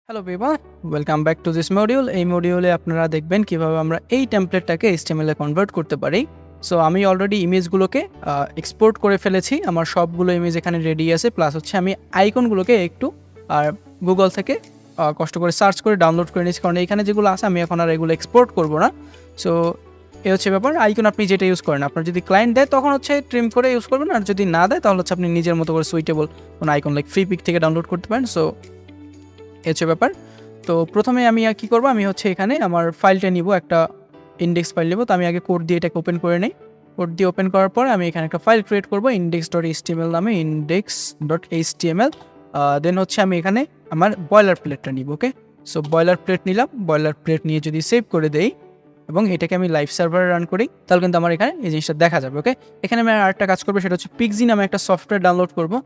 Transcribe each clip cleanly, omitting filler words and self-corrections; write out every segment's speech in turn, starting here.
Hello everyone, welcome back to this module. এই মডিউলে আপনারা দেখবেন কিভাবে আমরা এই টেমপ্লেটটাকে HTML এ কনভার্ট করতে পারি। সো আমি অলরেডি ইমেজগুলোকে এক্সপোর্ট করে ফেলেছি। আমার সবগুলো ইমেজ এখানে রেডি আছে, প্লাস হচ্ছে আমি আইকনগুলোকে একটু গুগল থেকে কষ্ট করে সার্চ করে ডাউনলোড করে নিয়েছি, কারণ এখানে যেগুলো আছে আমি এখন আর এগুলো এক্সপোর্ট করব না। সো এই হচ্ছে ব্যাপার। আইকন আপনি যেটা ইউজ করেন, আপনার যদি ক্লায়েন্ট দেয় তখন হচ্ছে ট্রিম করে ইউজ করবেন, আর যদি না দেয় তাহলে হচ্ছে আপনি নিজের মতো করে সুইটেবল কোনো আইকন লাইক ফ্রি পিক থেকে ডাউনলোড করতে পারেন। সো হচ্ছে ব্যাপার। তো প্রথমে আমি কী করবো, আমি হচ্ছে এখানে আমার ফাইলটা নিব, একটা ইন্ডেক্স ফাইল নেব। তো আমি আগে কোড দিয়ে এটাকে ওপেন করে নিই। কোড দিয়ে ওপেন করার পর আমি এখানে একটা ফাইল ক্রিয়েট করবো index.html নামে, index.html। দেন হচ্ছে আমি এখানে আমার বয়লার প্লেটটা নিব। ওকে, সো বয়লার প্লেট নিলাম। বয়লার প্লেট নিয়ে যদি সেভ করে দেই এবং এটাকে আমি লাইভ সার্ভারে রান করি, তাহলে কিন্তু আমার এখানে এই জিনিসটা দেখা যাবে। ওকে, এখানে আমি আরেকটা কাজ করবো, সেটা হচ্ছে পিক্সি নামে একটা সফটওয়্যার ডাউনলোড করবো।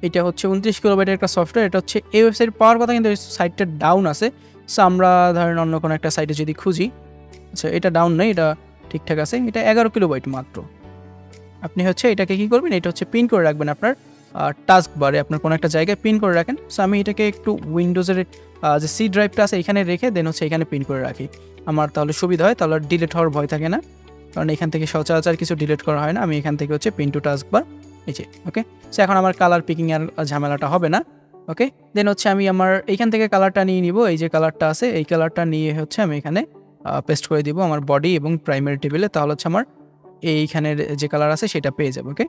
এটা হচ্ছে 29 কিলোবাইটের একটা সফটওয়্যার। এটা হচ্ছে এই ওয়েবসাইট পাওয়ার কথা, কিন্তু এই সাইটটা ডাউন আছে। সো আমরা ধরেন অন্য কোনো একটা সাইটে যদি খুঁজি, আচ্ছা এটা ডাউন নেই, এটা ঠিকঠাক আছে। এটা 11 কিলোবাইট মাত্র। আপনি হচ্ছে এটাকে কী করবেন, এটা হচ্ছে পিন করে রাখবেন আপনার টাস্ক বারে, আপনার কোনো একটা জায়গায় পিন করে রাখেন। সো আমি এটাকে একটু উইন্ডোজের যে সি ড্রাইভটা আছে এখানে রেখে দেন হচ্ছে এখানে পিন করে রাখি। আমার তাহলে সুবিধা হয়, তাহলে ডিলিট হওয়ার ভয় থাকে না, কারণ এখান থেকে সচরাচর কিছু ডিলিট করা হয় না। আমি এখান থেকে হচ্ছে পিন টু টাস্ক বার এই যে। ওকে, সো এখন আমার কালার পিকিং আর ঝামেলাটা হবে না। ওকে, দেন হচ্ছে আমি আমার এইখান থেকে কালারটা নিয়ে নিব। এই যে কালারটা আছে, এই কালারটা নিয়ে হচ্ছে আমি এখানে পেস্ট করে দিব আমার বডি এবং প্রাইমারি টেবিলে, তাহলে হচ্ছে আমার এইখানের যে কালার আছে সেটা পেয়ে যাবে। ওকে,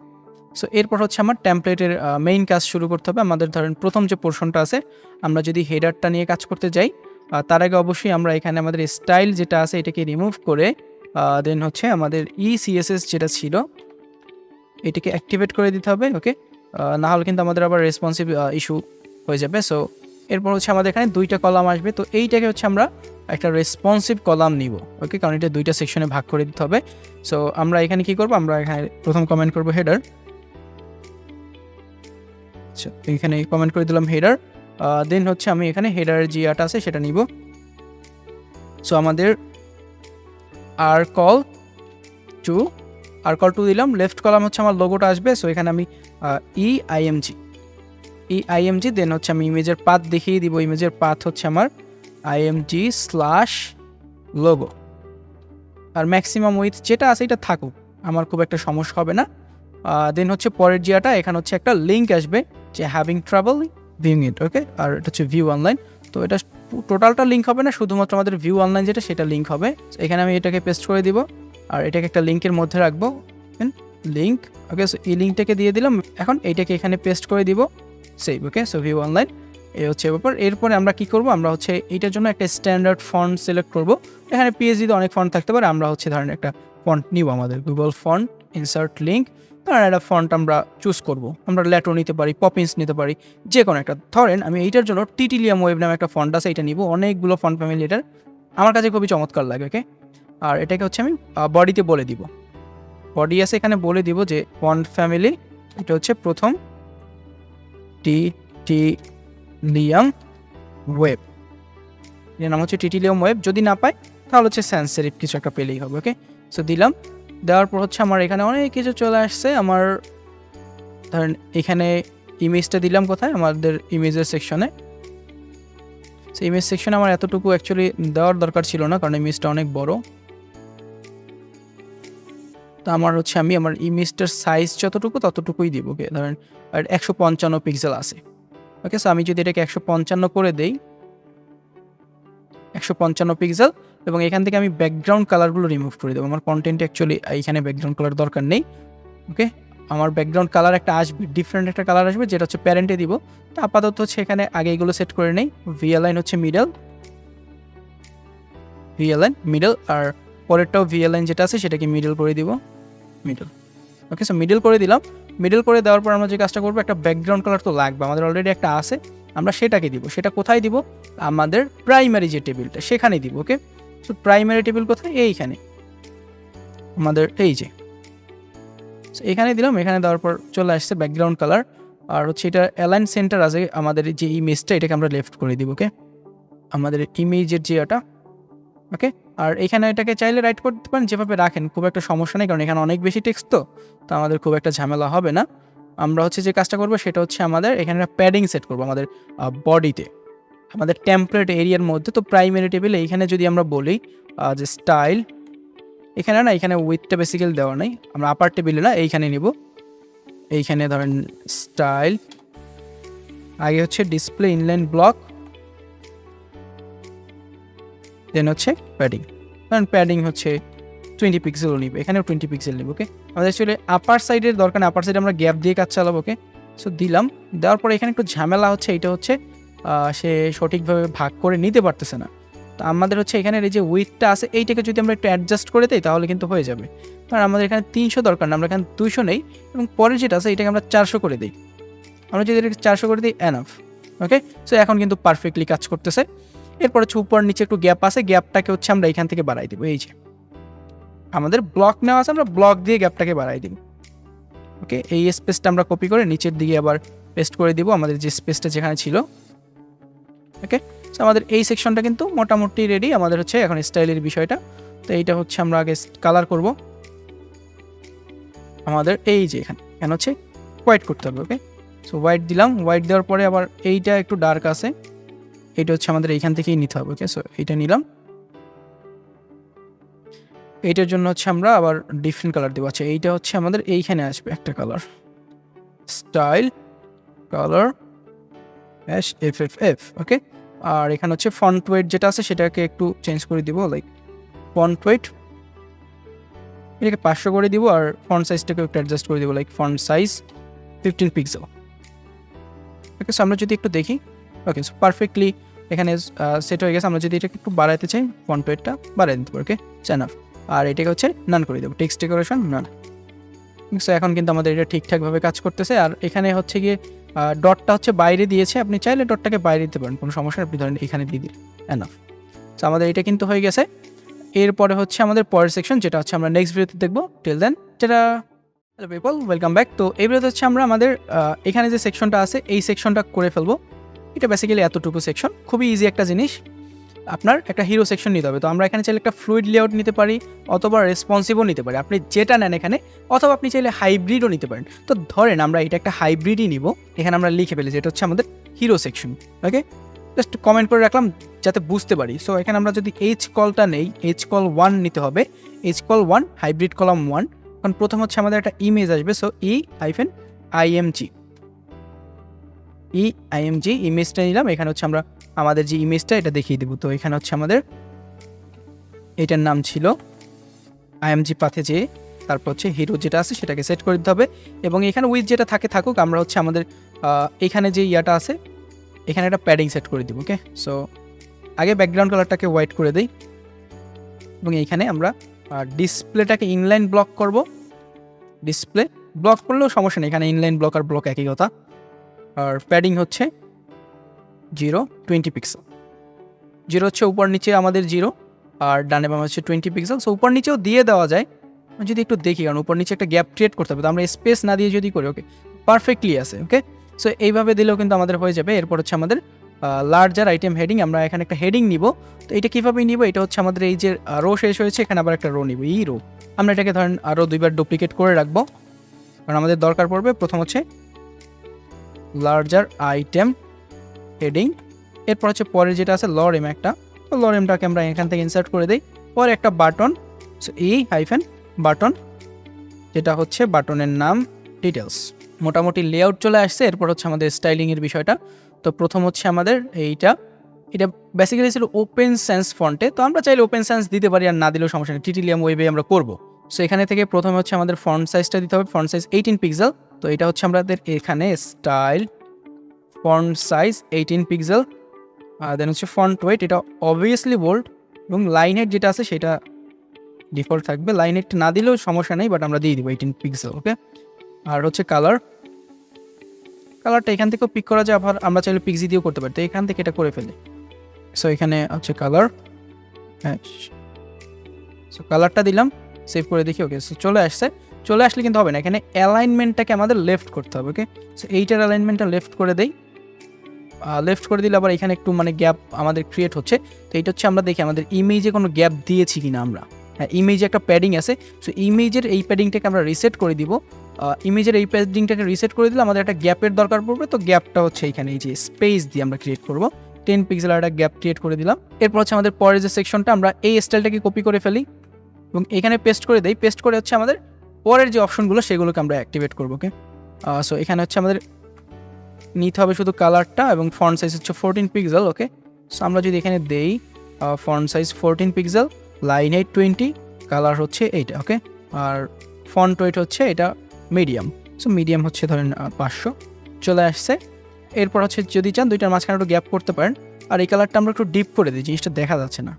সো এরপর হচ্ছে আমার টেমপ্লেটের মেইন কাজ শুরু করতে হবে। আমাদের ধরেন প্রথম যে পোর্শনটা আছে, আমরা যদি হেডারটা নিয়ে কাজ করতে যাই, তার আগে অবশ্যই আমরা এখানে আমাদের স্টাইল যেটা আছে এটাকে রিমুভ করে দেন হচ্ছে আমাদের CSS যেটা ছিল এটাকে অ্যাক্টিভেট করে দিতে হবে। ওকে, না হলে কিন্তু আমাদের আবার রেসপন্সিভ ইস্যু হয়ে যাবে। সো এরপর হচ্ছে আমাদের এখানে দুইটা কলাম আসবে, তো এইটাকে হচ্ছে আমরা একটা রেসপন্সিভ কলাম নিব। ওকে, কারণ এটা দুইটা সেকশনে ভাগ করে দিতে হবে। সো আমরা এখানে কি করব, আমরা এখানে প্রথম কমেন্ট করব হেডার। আচ্ছা, এখানে কমেন্ট করে দিলাম হেডার। দেন হচ্ছে আমি এখানে হেডারের যে আটা আছে সেটা নিব। সো আমাদের আর কল টু দিলাম। লেফট কলাম হচ্ছে আমার লোগোটা আসবে। সো এখানে আমি EIMG দেন হচ্ছে আমি ইমেজের পাথ দেখিয়ে দিব। ইমেজের পাথ হচ্ছে আমার IMG/লোগো। আর ম্যাক্সিমাম উইথ যেটা আছে এটা থাকুক, আমার খুব একটা সমস্যা হবে না। দেন হচ্ছে পরের জিয়াটা, এখানে হচ্ছে একটা লিঙ্ক আসবে যে হ্যাভিং ট্রাবল ভিউইং ইট। ওকে, আর এটা হচ্ছে ভিউ অনলাইন। তো এটা টোটালটা লিঙ্ক হবে না, শুধুমাত্র আমাদের ভিউ অনলাইন যেটা সেটা লিঙ্ক হবে। এখানে আমি এটাকে পেস্ট করে দিব আর এটাকে একটা লিঙ্কের মধ্যে রাখবো, লিঙ্ক। ওকে, সো এই লিঙ্কটাকে দিয়ে দিলাম। এখন এইটাকে এখানে পেস্ট করে দিব, সেভ। ওকে, সো ভিউ অনলাইন এই হচ্ছে ব্যাপার। এরপরে আমরা কি করব, আমরা হচ্ছে এইটার জন্য একটা স্ট্যান্ডার্ড ফন্ট সিলেক্ট করব। এখানে PHP-তে অনেক ফন্ট থাকতে পারে, আমরা হচ্ছে ধরেন একটা ফন্ট নিব, আমাদের গুগল ফন্ট, ইনসার্ট লিঙ্ক। ধরেন একটা ফন্ট আমরা চুজ করব, আমরা ল্যাটো নিতে পারি, পপিন্স নিতে পারি, যে কোনো একটা। ধরেন আমি এইটার জন্য টিটিলিয়াম ওয়েব নামে একটা ফন্ট আছে, এটা নিব। অনেকগুলো ফন্ট ফ্যামিলি এটার, আমার কাছে খুবই চমৎকার লাগে। ওকে, আর এটাকে হচ্ছে আমি বডিতে বলে দিব, বডি আছে এখানে বলে দিব যে ফন্ট ফ্যামিলি, এটা হচ্ছে প্রথম টিটিলিয়াম ওয়েব, এর নাম হচ্ছে টিটিলিয়াম ওয়েব। যদি না পাই তাহলে হচ্ছে sans serif কিছু একটা পেলেই হবে। ওকে, সো দিলাম। দেওয়ার পর হচ্ছে আমার এখানে অনেক কিছু চলে আসছে। আমার ধরেন এখানে ইমেজটা দিলাম কোথায়, আমাদের ইমেজের সেকশনে। সো ইমেজ সেকশনে আমার এতটুকু অ্যাকচুয়ালি দেওয়ার দরকার ছিল না, কারণ ইমেজটা অনেক বড়। তো আমার হচ্ছে আমি আমার ইমেজটার সাইজ যতটুকু ততটুকুই দিব। ওকে, ধরেন 155 পিক্সেল আছে। ওকে, সো আমি যদি এটাকে 155 করে দেই, 155 পিক্সেল, এবং এখান থেকে আমি ব্যাকগ্রাউন্ড কালারগুলো রিমুভ করে দেবো। আমার কন্টেন্টে অ্যাকচুয়ালি এইখানে ব্যাকগ্রাউন্ড কালার দরকার নেই। ওকে, আমার ব্যাকগ্রাউন্ড কালার একটা আসবে, ডিফারেন্ট একটা কালার আসবে, যেটা হচ্ছে প্যারেন্টে দিব। তো আপাতত হচ্ছে এখানে আগে এগুলো সেট করে নেই। VLN হচ্ছে মিডল, আর পরেরটাও VLN যেটা আছে সেটাকে মিডল করে দিব, মিডল। ওকে, সো মিডল করে দিলাম। মিডল করে দেওয়ার পর আমরা যে কাজটা করবো, একটা ব্যাকগ্রাউন্ড কালার তো লাগবে, আমাদের অলরেডি একটা আছে, আমরা সেটাকে দিব। সেটা কোথায় দিব, আমাদের প্রাইমারি যে টেবিলটা সেখানে দিব। ওকে, সো প্রাইমারি টেবিল কোথায়, এইখানে আমাদের এই যে, সো এখানে দিলাম। এখানে দেওয়ার পর চলে আসছে ব্যাকগ্রাউন্ড কালার, আর হচ্ছে এটা অ্যালাইন সেন্টার আছে আমাদের যে ইমেজটা, এটাকে আমরা লেফট করে দিব। ওকে, আমাদের ইমেজের যে এটা। ওকে, আর এখানে এটাকে চাইলে রাইট করতে পারেন, যেভাবে রাখেন খুব একটা সমস্যা নেই, কারণ এখানে অনেক বেশি টেক্সট, তো আমাদের খুব একটা ঝামেলা হবে না। আমরা হচ্ছে যে কাজটা করবো সেটা হচ্ছে আমাদের এখানে প্যাডিং সেট করবো আমাদের বডিতে। আমাদের টেমপ্লেট এরিয়ার মধ্যে। তো প্রাইমারি টেবিলে এইখানে যদি আমরা বলি যে স্টাইল, এখানে না, এখানে উইথটা বেসিক্যালি দেওয়া নাই, আমরা আপার টেবিলে না এইখানে নিব। এইখানে ধরেন স্টাইল, আগে হচ্ছে ডিসপ্লে ইনলাইন ব্লক, দেন হচ্ছে প্যাডিং। কারণ প্যাডিং হচ্ছে 20 পিক্সেলও নিবে, এখানেও 20 পিক্সেল নিব। ওকে, আমাদের অ্যাকচুয়ালি আপার সাইডের দরকার না, আপার সাইডে আমরা গ্যাপ দিয়ে কাজ চালাবো। ওকে, সো দিলাম, দেওয়ার পরে এখানে একটু ঝামেলা হচ্ছে, এইটা হচ্ছে সে সঠিকভাবে ভাগ করে নিতে পারতেছে না। তো আমাদের হচ্ছে এখানে এই যে উইথটা আছে এইটাকে যদি আমরা একটু অ্যাডজাস্ট করে দিই তাহলে কিন্তু হয়ে যাবে। কারণ আমাদের এখানে 300 দরকার না, আমরা এখানে 200 নেই, এবং পরে যেটা আছে এটাকে আমরা 400 করে দিই। আমরা যদি এটাকে 400 করে দিই এনাফ। ওকে, সো এখন কিন্তু পারফেক্টলি কাজ করতেছে। এরপর হচ্ছে উপর নিচে একটু গ্যাপ আছে, গ্যাপটাকে হচ্ছে আমরা এখান থেকে বাড়াই দিব। এই যে আমাদের ব্লক নেওয়া আছে, আমরা ব্লক দিয়ে গ্যাপটাকে বাড়াই দিব। ওকে, এই স্পেসটা আমরা কপি করে নিচের দিকে আবার পেস্ট করে দিব আমাদের যে স্পেসটা যেখানে ছিল। ওকে, সো আমাদের এই সেকশনটা কিন্তু মোটামুটি রেডি। আমাদের হচ্ছে এখন স্টাইলের বিষয়টা, তো এইটা হচ্ছে আমরা আগে কালার করব। আমাদের এই যে এখানে হচ্ছে হোয়াইট করতে হবে। ওকে, সো হোয়াইট দিলাম, হোয়াইট দেওয়ার পরে আবার এইটা একটু ডার্ক আছে, এইটা হচ্ছে আমাদের এইখান থেকেই নিতে হবে। ওকে, সো এইটা নিলাম, এইটার জন্য হচ্ছে আমরা আবার ডিফারেন্ট কালার দেবো। আচ্ছা, এইটা হচ্ছে আমাদের এইখানে আসবে একটা কালার, স্টাইল কালার HFFF। ওকে, আর এখানে হচ্ছে ফন্ট ওয়েট যেটা আছে সেটাকে একটু চেঞ্জ করে দিব, লাইক ফন্ট ওয়েট এটাকে 500 করে দিব, আর ফন্ট সাইজটাকে একটু অ্যাডজাস্ট করে দিব, লাইক ফন্ট সাইজ 15 পিক্সেল। ওকে, সো আমরা যদি একটু দেখি, ওকে, সো পারফেক্টলি এখানে সেট হয়ে গেছে। আমরা যদি এটাকে একটু বাড়াইতে চাই, ফন্ট ওয়েটটা বাড়াই দিতে পারি। ওকে, চ্যানাল, আর এটাকে হচ্ছে নান করে দেবো, টেক্সট ডেকোরেশন নান। সো এখন কিন্তু আমাদের এটা ঠিকঠাকভাবে কাজ করতেছে। আর এখানে হচ্ছে গিয়ে ডটটা হচ্ছে বাইরে দিয়েছে, আপনি চাইলে ডটটাকে বাইরে দিতে পারেন, কোনো সমস্যা আপনি ধরেন এখানে দিয়ে দিন, এনাফ। সো আমাদের এটা কিন্তু হয়ে গেছে। এরপরে হচ্ছে আমাদের পরের সেকশন, যেটা হচ্ছে আমরা নেক্সট ভিডিওতে দেখবো। টিল দেন, যেটা হ্যালো পিপল, ওয়েলকাম ব্যাক। তো এই ভিডিওতে হচ্ছে আমরা আমাদের এখানে যে সেকশনটা আছে এই সেকশনটা করে ফেলবো। এটা বেসিক্যালি এতটুকু সেকশন, খুবই ইজি একটা জিনিস। আপনার একটা হিরো সেকশন নিতে হবে, তো আমরা এখানে চাইলে একটা ফ্লুইড লেআউট নিতে পারি, অথবা রেসপন্সিভও নিতে পারি, আপনি যেটা নেন এখানে, অথবা আপনি চাইলে হাইব্রিডও নিতে পারেন। তো ধরেন আমরা এটা একটা হাইব্রিডই নিব, এখানে আমরা লিখে ফেলেছি এটা হচ্ছে আমাদের হিরো সেকশন। ওকে, জাস্ট কমেন্ট করে রাখলাম যাতে বুঝতে পারি। সো এখানে আমরা যদি এইচ কলটা নেই, এইচ কল 1 নিতে হবে, এইচ কল 1 হাইব্রিড কলাম 1। কারণ প্রথম হচ্ছে আমাদের একটা ইমেজ আসবে, সো EIMG ইমেজটা নিলাম। এখানে হচ্ছে আমরা আমাদের যে ইমেজটা এটা দেখিয়ে দেবো। তো এখানে হচ্ছে আমাদের এটার নাম ছিল IMG পাথে, যে তারপর হচ্ছে হিরো যেটা আছে সেটাকে সেট করে দিতে হবে, এবং এখানে উইথ যেটা থাকুক। আমরা হচ্ছে আমাদের এখানে যে ইয়াটা আছে এখানে একটা প্যাডিং সেট করে দিব। ওকে, সো আগে ব্যাকগ্রাউন্ড কালারটাকে হোয়াইট করে দিই, এবং এইখানে আমরা ডিসপ্লেটাকে ইনলাইন ব্লক করব। ডিসপ্লে ব্লক করলেও সমস্যা নেই, এখানে ইনলাইন ব্লক আর ব্লক একই কথা। আর প্যাডিং হচ্ছে 20 পিক্সেল। 0 হচ্ছে উপর নিচে আমাদের 0, আর ডানে বামে হচ্ছে 20 পিক্সেল। সো উপর নিচেও দিয়ে দেওয়া যায়, যদি একটু দেখি, কারণ উপর নিচে একটা গ্যাপ ক্রিয়েট করতে হবে, তো আমরা স্পেস না দিয়ে যদি করি, ওকে, পারফেক্টলি আছে। ওকে, সো এইভাবে দিলেও কিন্তু আমাদের হয়ে যাবে। এরপর হচ্ছে আমাদের লার্জার আইটেম হেডিং, আমরা এখানে একটা হেডিং নিব। তো এটা কীভাবে নিব, এটা হচ্ছে আমাদের এই যে রো শেষ হয়েছে, এখানে আবার একটা রো নিব, এই রো আমরা এটাকে ধরেন আরও 2বার ডুপ্লিকেট করে রাখবো, কারণ আমাদের দরকার পড়বে। প্রথম হচ্ছে লার্জার আইটেম হেডিং, এরপর হচ্ছে পরে যেটা আছে লরেম একটা, তো লরেমটাকে আমরা এখান থেকে ইনসার্ট করে দিই। পরে একটা বাটন, সো বাটন, যেটা হচ্ছে বাটনের নাম ডিটেলস। মোটামুটি লেআউট চলে আসছে। এরপর হচ্ছে আমাদের স্টাইলিংয়ের বিষয়টা। তো প্রথম হচ্ছে আমাদের এটা বেসিক্যালি ছিল ওপেন সেন্স ফন্টে, তো আমরা চাইলে ওপেন সেন্স দিতে পারি, আর না দিলেও সমস্যা নেই, টিটিলিয়াম ওয়েবে আমরা করবো। সো এখানে থেকে প্রথমে হচ্ছে আমাদের ফন্ট সাইজটা দিতে হবে, ফন্ট সাইজ 18 পিক্সেল। তো এটা হচ্ছে আমাদের এখানে স্টাইল ফন্ট সাইজ 18 পিক্সেল, দেন হচ্ছে ফন্ট ওয়েট, এটা অবভিয়াসলি বোল্ড, এবং লাইন হেড যেটা আছে সেটা ডিফল্ট থাকবে, লাইন হেড না দিলেও সমস্যা নেই, বাট আমরা দিয়ে দিব 18 পিক্সেল। ওকে, আর হচ্ছে কালারটা এখান থেকেও পিক করা যায়, আবার আমরা চাইলে পিক্সি দিয়েও করতে পারি, তো এখান থেকে এটা করে ফেলি। সো এখানে হচ্ছে কালার, হ্যাঁ, সো কালারটা দিলাম, সেভ করে দেখি। ওকে, সো চলে আসলে কিন্তু হবে না, এখানে অ্যালাইনমেন্টটাকে আমাদের লেফট করতে হবে। ওকে, সো এইটার অ্যালাইনমেন্টটা লেফট করে দেই, লেফট করে দিলে আবার এখানে একটু মানে গ্যাপ আমাদের ক্রিয়েট হচ্ছে। তো এইটা হচ্ছে আমরা দেখি আমাদের ইমেজে কোনো গ্যাপ দিয়েছি কিনা আমরা। হ্যাঁ, ইমেজে একটা প্যাডিং আছে, সো ইমেজের এই প্যাডিংটাকে আমরা রিসেট করে দিব। ইমেজের এই প্যাডিংটাকে রিসেট করে দিলে আমাদের একটা গ্যাপের দরকার পড়বে, তো গ্যাপটা হচ্ছে এইখানে এই যে স্পেস দিয়ে আমরা ক্রিয়েট করব। 10 পিক্সেল একটা গ্যাপ ক্রিয়েট করে দিলাম। এরপর হচ্ছে আমাদের পরের যে সেকশনটা আমরা এই স্টাইলটাকে কপি করে ফেলি এবং এখানে পেস্ট করে দেই। পেস্ট করে হচ্ছে আমাদের পরের যে অপশনগুলো সেগুলোকে আমরা অ্যাক্টিভেট করবো। ওকে, সো এখানে হচ্ছে আমাদের নিতে হবে শুধু কালারটা এবং ফন্ট সাইজ হচ্ছে 14 পিক্সেল। ওকে, সো আমরা যদি এখানে দেই font size 14 pixel, line height 20, colour হচ্ছে এইটা। ওকে, আর ফন্ট ওয়েট হচ্ছে এটা মিডিয়াম। সো মিডিয়াম হচ্ছে ধরেন 500 চলে আসছে। এরপর হচ্ছে যদি চান দুইটার মাঝখানে একটু গ্যাপ করতে পারেন। আর এই কালারটা আমরা একটু ডিপ করে দিই, জিনিসটা দেখা যাচ্ছে না।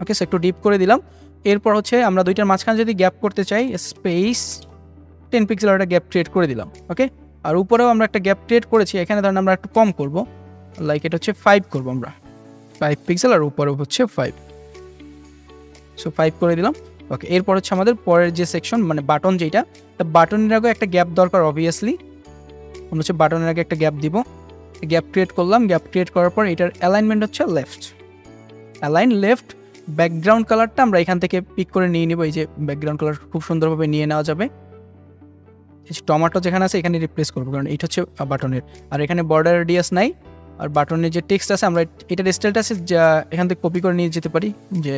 ওকে, সো একটু ডিপ করে দিলাম। এরপর হচ্ছে আমরা দুইটার মাঝখানে যদি গ্যাপ করতে চাই, স্পেস 10 পিক্সেল একটা গ্যাপ ক্রিয়েট করে দিলাম। ওকে, আর উপরেও আমরা একটা গ্যাপ ক্রিয়েট করেছি, এখানে ধরেন আমরা একটু কম করব, লাইক এটা হচ্ছে 5 করবো আমরা, 5 পিক্সেল, আর উপরেও হচ্ছে 5। সো 5 করে দিলাম। ওকে, এরপর হচ্ছে আমাদের পরের যে সেকশন মানে বাটন, যেটা বাটনের আগে একটা গ্যাপ দরকার অবভিয়াসলি। মনে হচ্ছে বাটনের আগে একটা গ্যাপ দিব, গ্যাপ ক্রিয়েট করলাম। গ্যাপ ক্রিয়েট করার পর এটার অ্যালাইনমেন্ট হচ্ছে লেফট, অ্যালাইন লেফট। ব্যাকগ্রাউন্ড কালারটা আমরা এখান থেকে পিক করে নিয়ে নিব। এই যে ব্যাকগ্রাউন্ড কালার খুব সুন্দরভাবে নিয়ে নেওয়া যাবে। টমেটো যেখানে আছে এখানে রিপ্লেস করবো, কারণ এটা হচ্ছে বাটনের। আর এখানে বর্ডার রেডিয়াস নাই, আর বাটনের যে টেক্সট আছে আমরা এটার স্টাইলটা আছে যা এখান থেকে কপি করে নিয়ে যেতে পারি, যে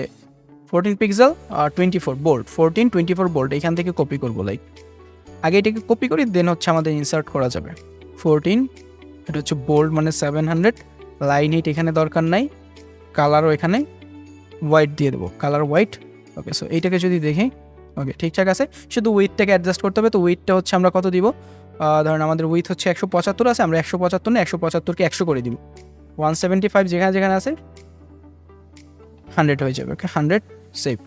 14 পিক্সেল আর 24 বোল্ড, 14 24 বোল্ড এখান থেকে কপি করবো। লাইক আগে এটাকে কপি করি, দেন হচ্ছে আমাদের ইনসার্ট করা যাবে। 14 এটা হচ্ছে বোল্ড মানে 700, লাইন হিট এখানে দরকার নাই, কালারও এখানে হোয়াইট দিয়ে দেবো, কালার হোয়াইট। ওকে, সো এইটাকে যদি দেখি, ওকে ঠিকঠাক আছে, শুধু উইথটাকে অ্যাডজাস্ট করতে হবে। তো উইথটা হচ্ছে আমরা কত দিব, ধরেন আমাদের উইথ হচ্ছে 175 আছে, আমরা 175 না 175কে 100 করে দিব। 175 যেখানে যেখানে আছে 100 হয়ে যাবে। ওকে, 100 সেভ।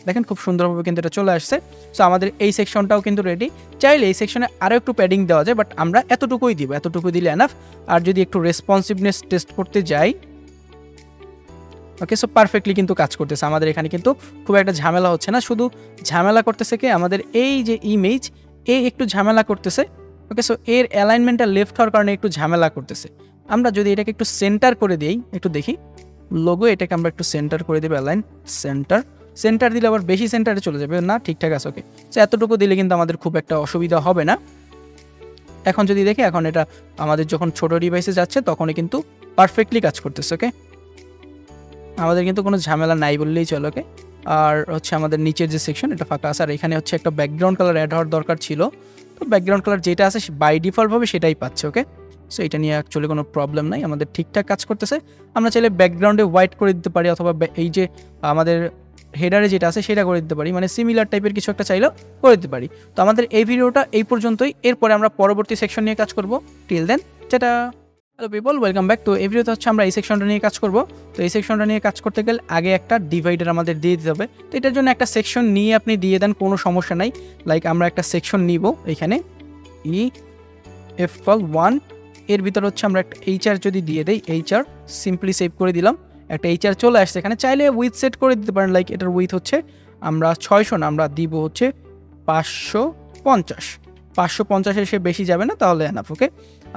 দেখেন খুব সুন্দরভাবে কিন্তু এটা চলে আসছে। সো আমাদের এই সেকশনটাও কিন্তু রেডি। চাইলে এই সেকশনে আরও একটু প্যাডিং দেওয়া যায়, বাট আমরা এতটুকুই দিব, এতটুকু দিলে এনাফ। আর যদি একটু রেসপন্সিভনেস টেস্ট করতে যাই, ওকে, সো পারফেক্টলি কিন্তু কাজ করতেছে আমাদের এখানে, কিন্তু খুব একটা ঝামেলা হচ্ছে না। শুধু ঝামেলা করতেছে কি আমাদের এই যে ইমেজ, একটু ঝামেলা করতেছে। ওকে, সো এর অ্যালাইনমেন্টটা লেফট হওয়ার কারণে একটু ঝামেলা করতেছে। আমরা যদি এটাকে একটু সেন্টার করে দিই, একটু দেখি লোগো, এটাকে আমরা একটু সেন্টার করে দেবো, অ্যালাইন সেন্টার। সেন্টার দিলে আবার বেশি সেন্টারে চলে যাবে না, ঠিকঠাক আছে। ওকে, সো এতটুকু দিলে কিন্তু আমাদের খুব একটা অসুবিধা হবে না। এখন যদি দেখি, এখন এটা আমাদের যখন ছোট ডিভাইসে যাচ্ছে তখনই কিন্তু পারফেক্টলি কাজ করতেছে। ওকে, আমাদের কিন্তু কোনো ঝামেলা নাই বললেই চলো। ওকে, আর হচ্ছে আমাদের নিচের যে সেকশন এটা ফাঁকা আছে, আর এখানে হচ্ছে একটা ব্যাকগ্রাউন্ড কালার অ্যাড হওয়ার দরকার ছিল। তো ব্যাকগ্রাউন্ড কালার যেটা আছে বাই ডিফল্টভাবে সেটাই পাচ্ছে। ওকে, সো এটা নিয়ে অ্যাকচুয়ালি কোনো প্রবলেম নাই, আমাদের ঠিকঠাক কাজ করতেছে। আমরা চাইলে ব্যাকগ্রাউন্ডে হোয়াইট করে দিতে পারি, অথবা এই যে আমাদের হেডারে যেটা আছে সেটা করে দিতে পারি, মানে সিমিলার টাইপের কিছু একটা চাইলেও করে দিতে পারি। তো আমাদের এই ভিডিওটা এই পর্যন্তই, এরপরে আমরা পরবর্তী সেকশন নিয়ে কাজ করব। Till then, tata. Hello people, welcome back. তো এই ভিডিওতে হচ্ছে আমরা এই সেকশনটা নিয়ে কাজ করব। তো এই সেকশনটা নিয়ে কাজ করতে গেলে আগে একটা ডিভাইডার আমাদের দিয়ে দিতে হবে। তো এটার জন্য একটা সেকশন নিয়ে আপনি দিয়ে দেন, কোনো সমস্যা নাই। লাইক আমরা একটা সেকশন নিব, এখানে F1, এর ভিতর হচ্ছে আমরা একটা HR যদি দিয়ে দেই, HR সিম্পলি সেভ করে দিলাম, একটা HR চলে আসছে এখানে। চাইলে উইথ সেট করে দিতে পারেন, লাইক এটার উইথ হচ্ছে আমরা 600 না, আমরা দিব হচ্ছে 550। 550 এসে বেশি যাবে না, তাহলে এনাফ। ওকে,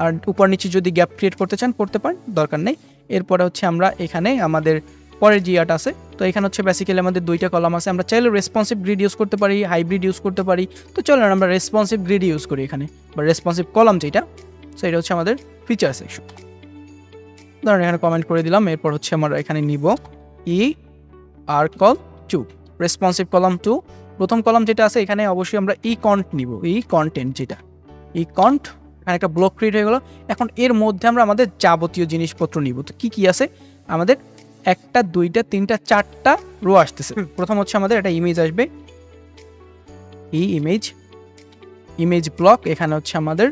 আর উপর নিচে যদি গ্যাপ ক্রিয়েট করতে চান করতে পারেন, দরকার নেই। এরপরে হচ্ছে আমরা এখানে আমাদের পরের জিয়াটা আছে। তো এখানে হচ্ছে বেসিক্যালি আমাদের দুইটা কলাম আছে, আমরা চাইলে রেসপন্সিভ গ্রিড ইউজ করতে পারি, হাইব্রিড ইউজ করতে পারি। তো চলেন আমরা রেসপন্সিভ গ্রিড ইউজ করি এখানে, বা রেসপন্সিভ কলাম যেটা, সো এটা হচ্ছে আমাদের ফিচার সেকশন। ধরেন এখানে কমেন্ট করে দিলাম। এরপর হচ্ছে আমরা এখানে নিব ERCOL2, রেসপন্সিভ কলাম 2। প্রথম কলাম যেটা আছে এখানে অবশ্যই আমরা কন্ট নিব, কন্টেন্ট যেটা কন্ট। এখানে একটা ব্লক ক্রিয়েট হয়ে গেল। এখন এর মধ্যে আমরা আমাদের যাবতীয় জিনিসপত্র নিব। তো কী কী আছে আমাদের, 1টা 2টা 3টা 4টা রো আসতেছে। প্রথম হচ্ছে আমাদের একটা ইমেজ আসবে, ইমেজ ব্লক। এখানে হচ্ছে আমাদের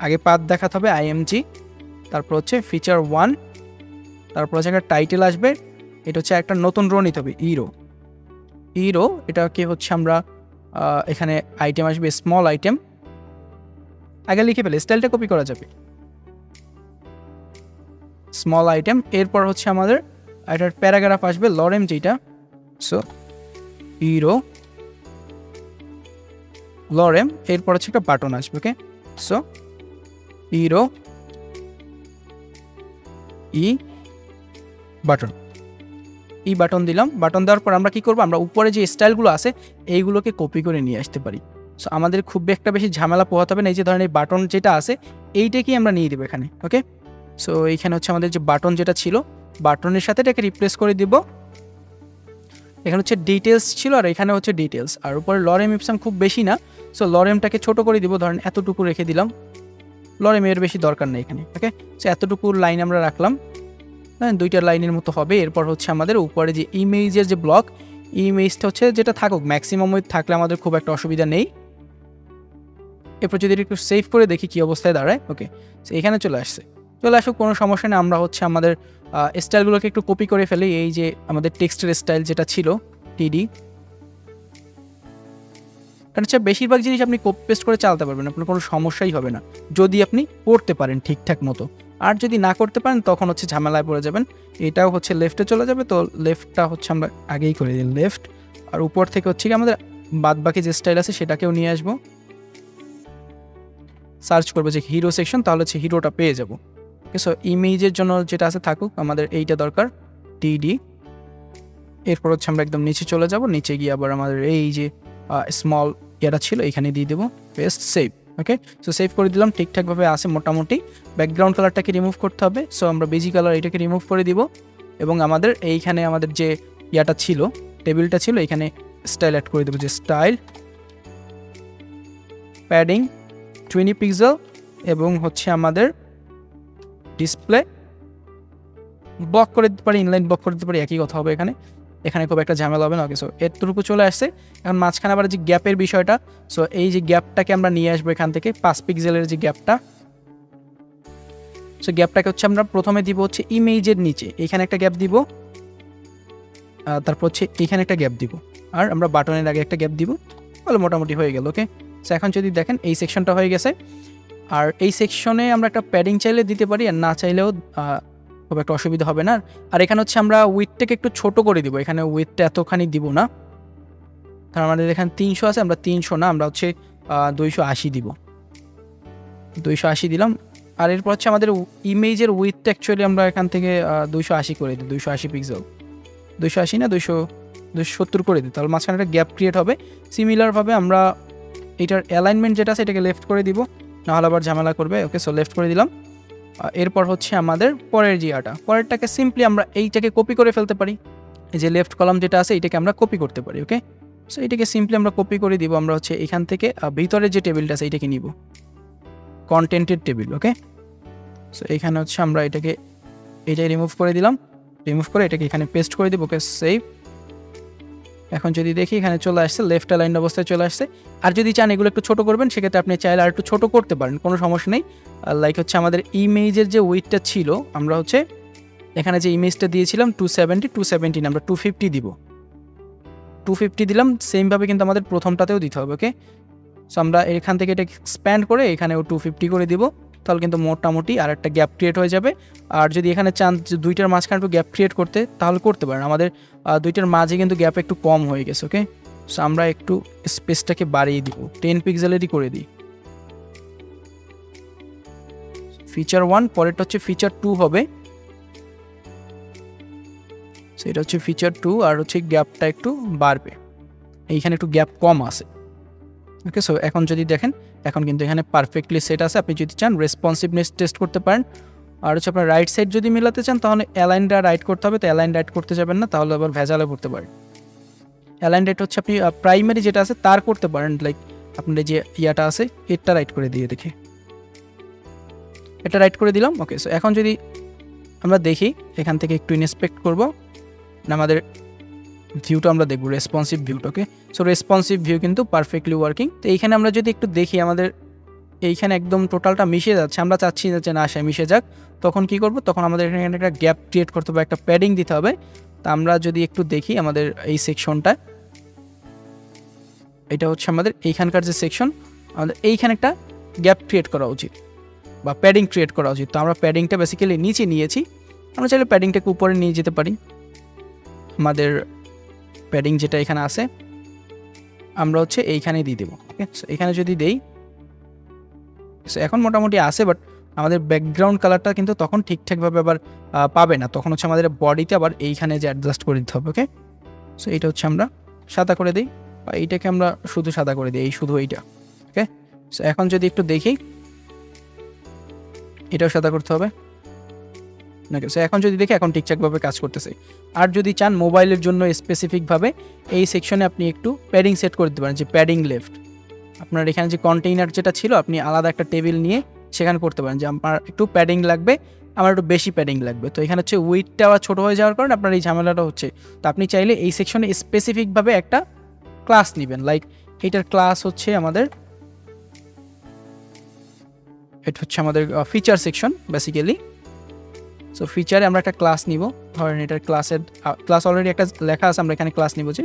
আগে পাথ দেখাতে হবে IMG, তারপর হচ্ছে ফিচার 1, তারপর হচ্ছে একটা টাইটেল আসবে। এটা হচ্ছে একটা নতুন রো নিতে হবে, ইরো। এটাকে হচ্ছে আমরা এখানে আইটেম আসবে, স্মল আইটেম। আগে লিখে ফেলে, স্টাইলটা কপি করা যাবে, স্মল আইটেম। এরপর হচ্ছে আমাদের একটা প্যারাগ্রাফ আসবে, লরেম যেটা, সো ইরো লরেম। এরপর হচ্ছে একটা বাটন আসবে। ওকে, সো ইরো বাটন দিলাম। বাটন দেওয়ার পর আমরা কি করবো, আমরা উপরে যে স্টাইলগুলো আছে এইগুলোকে কপি করে নিয়ে আসতে পারি। সো আমাদের খুব একটা বেশি ঝামেলা পোহাতে হবে না। এই যে ধরেন এই বাটন যেটা আছে এইটাকেই আমরা নিয়ে দেবো এখানে। ওকে, সো এইখানে হচ্ছে আমাদের যে বাটন যেটা ছিল, বাটনের সাথে এটাকে রিপ্লেস করে দিব। এখানে হচ্ছে ডিটেলস ছিল আর এখানে হচ্ছে ডিটেলস, আর উপরে লরেম ইপসাম খুব বেশি না, সো লরেমটাকে ছোট করে দিব, ধরেন এতটুকু রেখে দিলাম, লরেম এর বেশি দরকার নেই এখানে। ওকে, সো এতটুকু লাইন আমরা রাখলাম, হ্যাঁ 2টা লাইনের মতো হবে। এরপর হচ্ছে আমাদের উপরে যে ইমেজের যে ব্লক, ইমেজটা হচ্ছে যেটা থাকুক, ম্যাক্সিমাম উইথ থাকলে আমাদের খুব একটা অসুবিধা নেই। এরপর যদি একটু সেভ করে দেখি কী অবস্থায় দাঁড়ায়। ওকে, সো এখানে চলে আসুক, কোনো সমস্যা নেই। আমরা হচ্ছে আমাদের স্টাইলগুলোকে একটু কপি করে ফেলি। এই যে আমাদের টেক্সটের স্টাইল যেটা ছিল টিডি, কারণ হচ্ছে বেশিরভাগ জিনিস আপনি কপি পেস্ট করে চালাতে পারবেন, আপনার কোনো সমস্যাই হবে না যদি আপনি করতে পারেন ঠিকঠাক মতো। আর যদি না করতে পারেন তখন হচ্ছে ঝামেলায় পড়ে যাবেন। এটাও হচ্ছে লেফটে চলে যাবে, তো লেফটটা হচ্ছে আমরা আগেই করে দিই লেফট। আর উপর থেকে হচ্ছে কি আমাদের বাদ বাকি যে স্টাইল আছে সেটাকেও নিয়ে আসবো, সার্চ করবো যে হিরো সেকশন, তাহলে হচ্ছে হিরোটা পেয়ে যাবো। ওকে, সো ইমেজের জন্য যেটা আছে থাকুক, আমাদের এইটা দরকার টিডি। এরপর হচ্ছে আমরা একদম নিচে চলে যাব, নিচে গিয়ে আবার আমাদের এই যে স্মল ইয়েটা ছিল এখানে দিয়ে দেবো, পেস্ট, সেভ। ওকে, সো সেভ করে দিলাম, ঠিকঠাকভাবে আসে মোটামুটি। ব্যাকগ্রাউন্ড কালারটাকে রিমুভ করতে হবে, সো আমরা বেজি কালার এটাকে রিমুভ করে দিব, এবং আমাদের এইখানে আমাদের যে ইয়াটা ছিল, টেবিলটা ছিল, এখানে স্টাইল অ্যাড করে দেবো, যে স্টাইল প্যাডিং 20 পিক্সেল, এবং হচ্ছে আমাদের ডিসপ্লে ব্লক করে দিতে পারি, ইনলাইন ব্লক করে দিতে পারি, একই কথা হবে এখানে খুব একটা ঝামেলা হবে না। ওকে, সো এতটুকু চলে আসছে। এখন মাঝখানে আবার যে গ্যাপের বিষয়টা, সো এই যে গ্যাপটাকে আমরা নিয়ে আসবো এখান থেকে 5 পিক্সেলের যে গ্যাপটা, সো গ্যাপটাকে হচ্ছে আমরা প্রথমে দিব হচ্ছে ইমেজের নিচে, এখানে একটা গ্যাপ দিব, তারপর হচ্ছে এখানে একটা গ্যাপ দিব, আর আমরা বাটনের আগে একটা গ্যাপ দিব, তাহলে মোটামুটি হয়ে গেল। ওকে, সো এখন যদি দেখেন এই সেকশনটা হয়ে গেছে, আর এই সেকশনে আমরা একটা প্যাডিং চাইলে দিতে পারি, আর না চাইলেও খুব একটা অসুবিধা হবে না। আর এখানে হচ্ছে আমরা উইথটাকে একটু ছোট করে দিব, এখানে উইথটা এতখানি দিব না, কারণ আমাদের এখানে 300 আছে, আমরা 300 না, আমরা হচ্ছে 280 দিব, 280 দিলাম। আর এরপর হচ্ছে আমাদের ইমেজের উইথটা অ্যাকচুয়ালি আমরা এখান থেকে 280 করে দিই, 280 পিক্সেল, 280 না 270 করে দিই, তাহলে মাঝখানে একটা গ্যাপ ক্রিয়েট হবে। সিমিলারভাবে আমরা এটার অ্যালাইনমেন্ট যেটা আছে এটাকে লেফট করে দিব, নাহলে আবার ঝামেলা করবে। ওকে, সো লেফট করে দিলাম। এরপর হচ্ছে আমাদের পরের পরেরটাকে সিম্পলি আমরা এইটাকে কপি করে ফেলতে পারি, এই যে লেফট কলাম যেটা আছে এটাকে আমরা কপি করতে পারি। ওকে, সো এটাকে সিম্পলি আমরা কপি করে দিব, আমরা হচ্ছে এখান থেকে ভিতরে যে টেবিলটা আছে এটাকে নিব, কন্টেন্টের টেবিল। ওকে, সো এখানে হচ্ছে আমরা এটাই রিমুভ করে দিলাম, রিমুভ করে এটাকে এখানে পেস্ট করে দিব। ওকে, সেভ। এখন যদি দেখি এখানে চলে আসছে, লেফট অ্যালাইন্ড অবস্থায় চলে আসছে। আর যদি চান এগুলো একটু ছোট করবেন, সেক্ষেত্রে আপনি চাইলে আর একটু ছোট করতে পারেন, কোনো সমস্যা নেই। লাইক হচ্ছে আমাদের ইমেজের যে উইথটা ছিল, আমরা হচ্ছে এখানে যে ইমেজটা দিয়েছিলাম 270 না, আমরা 250 দিব, 250 দিলাম। সেমভাবে কিন্তু আমাদের প্রথমটাতেও দিতে হবে। ওকে, সো আমরা এখান থেকে এটা এক্সপ্যান্ড করে এখানেও 250 করে দিব, তাহলে কিন্তু মোটামুটি আর একটা গ্যাপ ক্রিয়েট হয়ে যাবে। আর যদি এখানে চান যে দুইটার মাঝখানে একটু গ্যাপ ক্রিয়েট করতে, তাহলে করতে পারেন। আমাদের দুইটার মাঝে কিন্তু গ্যাপ একটু কম হয়ে গেছে। ওকে, সো আমরা একটু স্পেসটাকে বাড়িয়ে দিব, 10 পিক্সেলেরই করে দিই। ফিচার 1, পরেরটা হচ্ছে ফিচার 2 হবে, সো এটা হচ্ছে ফিচার 2, আর হচ্ছে গ্যাপটা একটু বাড়বে, এইখানে একটু গ্যাপ কম আছে। ওকে, সো এখন যদি দেখেন এখন কিন্তু এখানে পারফেক্টলি সেট আছে। আপনি যদি চান রেসপন্সিভনেস টেস্ট করতে পারেন। আর হচ্ছে আপনার রাইট সাইড যদি মিলাতে চান, তাহলে অ্যালাইনটা রাইট করতে হবে, তো অ্যালাইন রাইট করতে যাবেন না, তাহলে আবার ভেজালে পড়তে পারেন। অ্যালাইন রাইট হচ্ছে আপনি প্রাইমারি যেটা আছে তার করতে পারেন, লাইক আপনার যে ইয়াটা আছে এটা রাইট করে দিয়ে দেখে, এটা রাইট করে দিলাম। ওকে, সো এখন যদি আমরা দেখি এখান থেকে একটু ইনস্পেক্ট করব, আমাদের ভিউটা আমরা দেখব, রেসপন্সিভ ভিউটা। ওকে, সো রেসপন্সিভ ভিউ কিন্তু পারফেক্টলি ওয়ার্কিং। তো এইখানে আমরা যদি একটু দেখি, আমাদের এইখানে একদম টোটালটা মিশে যাচ্ছে, আমরা চাচ্ছি যে না সে মিশে যাক, তখন কি করব, তখন আমাদের এখানে একটা গ্যাপ ক্রিয়েট করতে হবে, একটা প্যাডিং দিতে হবে। তা আমরা যদি একটু দেখি আমাদের এই সেকশনটা, এটা হচ্ছে আমাদের এইখানকার যে সেকশন, আমাদের এইখানে একটা গ্যাপ ক্রিয়েট করা উচিত বা প্যাডিং ক্রিয়েট করা উচিত। তো আমরা প্যাডিংটা বেসিক্যালি নিচে নিয়েছি, আমরা চাইলে প্যাডিংটাকে উপরে নিয়ে যেতে পারি। আমাদের প্যাডিং যেটা এখানে আছে আমরা হচ্ছে এইখানে দিয়ে দেবো। ওকে, সো এখানে যদি দেই, সো এখন মোটামুটি আসে, বাট আমাদের ব্যাকগ্রাউন্ড কালারটা কিন্তু তখন ঠিকঠাকভাবে আবার পাবে না, তখন হচ্ছে আমাদের বডিতে আবার এইখানে যে অ্যাডজাস্ট করে দিতে হবে। ওকে, সো এইটা হচ্ছে আমরা সাদা করে দিই, বা এইটাকে আমরা শুধু সাদা করে দিই, এই শুধু এইটা। ওকে, সো এখন যদি একটু দেখি, এটাও সাদা করতে হবে, নাকি। সো এখন যদি দেখি এখন ঠিকঠাকভাবে কাজ করতেছে। আর যদি চান মোবাইলের জন্য স্পেসিফিকভাবে এই সেকশনে আপনি একটু প্যাডিং সেট করে দিতে পারেন, যে প্যাডিং লেফট। আপনার এখানে যে কন্টেইনার যেটা ছিল আপনি আলাদা একটা টেবিল নিয়ে সেখানে করতে পারেন যে আমার একটু প্যাডিং লাগবে, আমার একটু বেশি প্যাডিং লাগবে। তো এখানে হচ্ছে উইডটা ছোটো হয়ে যাওয়ার কারণে আপনার এই ঝামেলাটা হচ্ছে। তো আপনি চাইলে এই সেকশনে স্পেসিফিকভাবে একটা ক্লাস নেবেন, লাইক এইটার ক্লাস হচ্ছে আমাদের, এটা হচ্ছে আমাদের ফিচার সেকশন বেসিক্যালি। সো ফিচারে আমরা একটা ক্লাস নিব, ধরেন এটার ক্লাস অলরেডি একটা লেখা আছে, আমরা এখানে ক্লাস নিব যে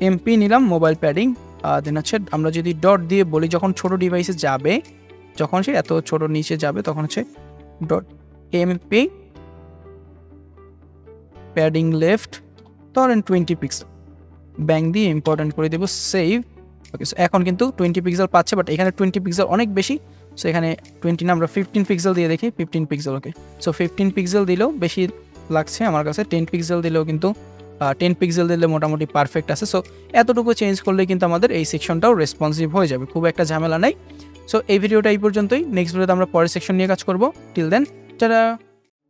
এমপি নিলাম মোবাইল প্যাডিং। দেন হচ্ছে আমরা যদি ডট দিয়ে বলি যখন ছোট ডিভাইসে যাবে, যখন সে এত ছোট নিচে যাবে তখন হচ্ছে ডট এমপি প্যাডিং লেফট, ধরেন 20 পিক্সেল, ব্যাং দিয়ে ইম্পর্টেন্ট করে দেবো, সেভ। ওকে, সো এখন কিন্তু 20 পিক্সেল পাচ্ছে, বাট এখানে 20 পিক্সেল অনেক বেশি। সো এখানে 20 না, আমরা 15 পিক্সেল দিয়ে দেখি, 15 পিক্সেল। ওকে, সো 15 পিক্সেল দিলেও বেশি লাগছে আমার কাছে, 10 পিক্সেল দিলেও কিন্তু 10 পিক্সেল দিলে মোটামুটি পারফেক্ট আছে। সো এতটুকু চেঞ্জ করলে কিন্তু আমাদের এই সেকশনটাও রেসপন্সিভ হয়ে যাবে, খুব একটা ঝামেলা নাই। সো এই ভিডিওটা এই পর্যন্তই, নেক্সট ভিডিওতে আমরা পরের সেকশন নিয়ে কাজ করবো। Till then, tata.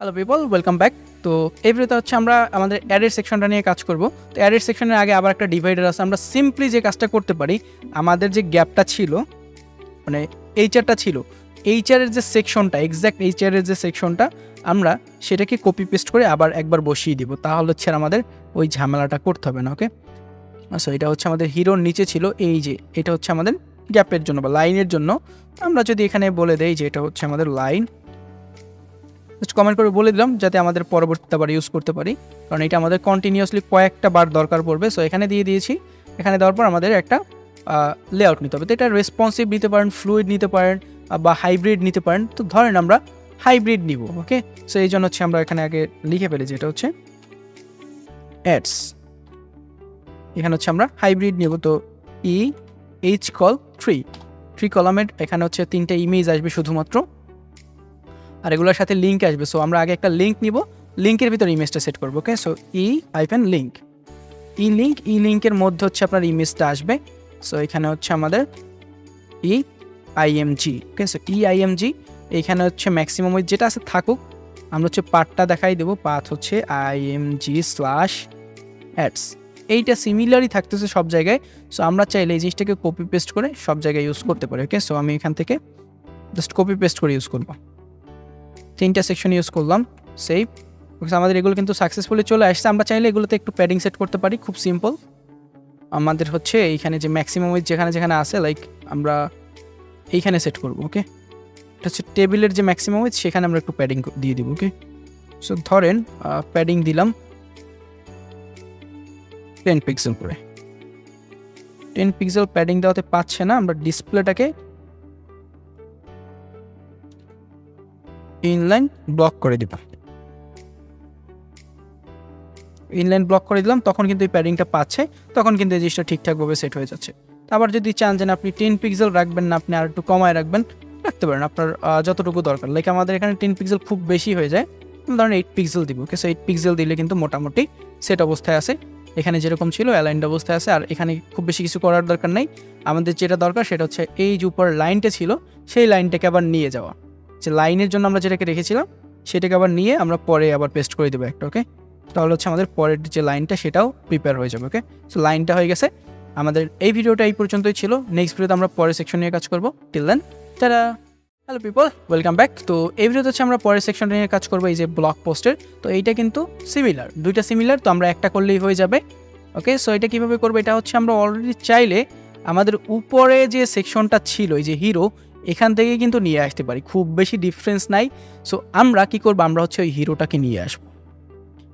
Hello people, welcome back. তো এই ভিডিওতে হচ্ছে আমরা আমাদের অ্যাডের সেকশনটা নিয়ে কাজ করব। তো অ্যাডের সেকশনের আগে আবার একটা ডিভাইডার আছে। আমরা সিম্পলি যে কাজটা করতে পারি, আমাদের যে গ্যাপটা ছিল, মানে এইচআরটা ছিল, এইচআরের যে সেকশনটা, এক্স্যাক্ট এইচআরের যে সেকশনটা, আমরা সেটাকে কপি পেস্ট করে আবার একবার বসিয়ে দিব, তাহলে হচ্ছে আমাদের ওই ঝামেলাটা করতে হবে না। ওকে, আচ্ছা, এটা হচ্ছে আমাদের হিরোর নিচে ছিল, এই যে এটা হচ্ছে আমাদের গ্যাপের জন্য বা লাইনের জন্য। আমরা যদি এখানে বলে দেই যে এটা হচ্ছে আমাদের লাইন, কমেন্ট করে বলে দিলাম যাতে আমাদের পরবর্তীতে আবার ইউজ করতে পারি, কারণ এটা আমাদের কন্টিনিউয়াসলি কয়েকটা বার দরকার পড়বে। সো এখানে দিয়ে দিয়েছি, এখানে দেওয়ার পর আমাদের একটা লেআউট নিতে হবে। তো এটা রেসপন্সিভ নিতে পারেন, ফ্লুইড নিতে পারেন, বা হাইব্রিড নিতে পারেন। তো ধরেন আমরা হাইব্রিড নিব। ওকে, সো এই জন্য হচ্ছে আমরা এখানে আগে লিখে ফেলি যে এটা হচ্ছে অ্যাডস, এখানে হচ্ছে আমরা হাইব্রিড নিব। তো এইচ কল 3 কলামের, এখানে হচ্ছে 3টে ইমেজ আসবে শুধুমাত্র, আর এগুলোর সাথে লিঙ্ক আসবে। সো আমরা আগে একটা লিঙ্ক নিব, লিঙ্কের ভিতরে ইমেজটা সেট করবো। ওকে, সো লিঙ্ক, লিঙ্কের মধ্যে হচ্ছে আপনার ইমেজটা আসবে। সো এখানে হচ্ছে আমাদের আইএমজি। ওকে, সো আইএমজি, এইখানে হচ্ছে ম্যাক্সিমাম ওই যেটা আছে থাকুক, আমরা হচ্ছে পাথটা দেখাই দেবো, পাথ হচ্ছে IMG/ads। এইটা সিমিলারই থাকতেছে সব জায়গায়। সো আমরা চাইলে এই জিনিসটাকে কপি পেস্ট করে সব জায়গায় ইউজ করতে পারি। ওকে, সো আমি এখান থেকে জাস্ট কপি পেস্ট করে ইউজ করবো, 3টা সেকশন ইউজ করলাম, সেভ। আমাদের এগুলো কিন্তু সাকসেসফুলি চলে আসছে। আমরা চাইলে এগুলোতে একটু প্যাডিং সেট করতে পারি, খুব সিম্পল। আমাদের হচ্ছে এইখানে যে ম্যাক্সিমাম ওই যেখানে যেখানে আছে, লাইক আমরা এইখানে সেট করব। ওকে, এটা হচ্ছে টেবিলের যে ম্যাক্সিমাম ওই সেখানে আমরা একটু প্যাডিং দিয়ে দিব। ওকে, সো ধরেন প্যাডিং দিলাম 10 পিক্সেল করে। 10 পিক্সেল প্যাডিং দেওয়াতে পাচ্ছে না, আমরা ডিসপ্লেটাকে ইনলাইন ব্লক করে দিলাম, ইনলাইন ব্লক করে দিলাম, তখন কিন্তু এই প্যাডিংটা পাচ্ছে, তখন কিন্তু এই জিনিসটা ঠিকঠাকভাবে সেট হয়ে যাচ্ছে। আবার যদি চান যে আপনি 10 পিক্সেল রাখবেন না, আপনি আর একটু কমায় রাখতে পারেন আপনার যতটুকু দরকার। লাইক আমাদের এখানে 10 পিক্সেল খুব বেশি হয়ে যায়, ধরেন 8 পিক্সেল দিব। ওকে, সো 8 পিক্সেল দিলে কিন্তু মোটামুটি সেট অবস্থায় আছে, এখানে যেরকম ছিল অ্যালাইন্ড অবস্থায় আছে। আর এখানে খুব বেশি কিছু করার দরকার নেই, আমাদের যেটা দরকার সেটা হচ্ছে এই যে উপর লাইনটা ছিল সেই লাইনটাকে আবার নিয়ে যাওয়া, যে লাইনের জন্য আমরা যেটাকে রেখেছিলাম সেটাকে আবার নিয়ে আমরা পরে আবার পেস্ট করে দেবো একটা। ওকে, তাহলে হচ্ছে আমাদের পরের যে লাইনটা সেটাও প্রিপেয়ার হয়ে যাবে। ওকে, সো লাইনটা হয়ে গেছে। আমাদের এই ভিডিওটা এই পর্যন্তই ছিল, নেক্সট ভিডিওতে আমরা পরের সেকশন নিয়ে কাজ করবো। Till then, tata. Hello people, welcome back. তো এই ভিডিওতে হচ্ছে আমরা পরের সেকশনটা নিয়ে কাজ করবো, এই যে ব্লগ পোস্টের। তো এইটা কিন্তু সিমিলার, দুইটা সিমিলার, তো আমরা একটা করলেই হয়ে যাবে। ওকে, সো এটা কীভাবে করবো, এটা হচ্ছে আমরা অলরেডি চাইলে আমাদের উপরে যে সেকশনটা ছিল এই যে হিরো, এখান থেকে কিন্তু নিয়ে আসতে পারি, খুব বেশি ডিফারেন্স নাই। সো আমরা কি করবো, আমরা হচ্ছে ওই হিরোটাকে নিয়ে আসবো,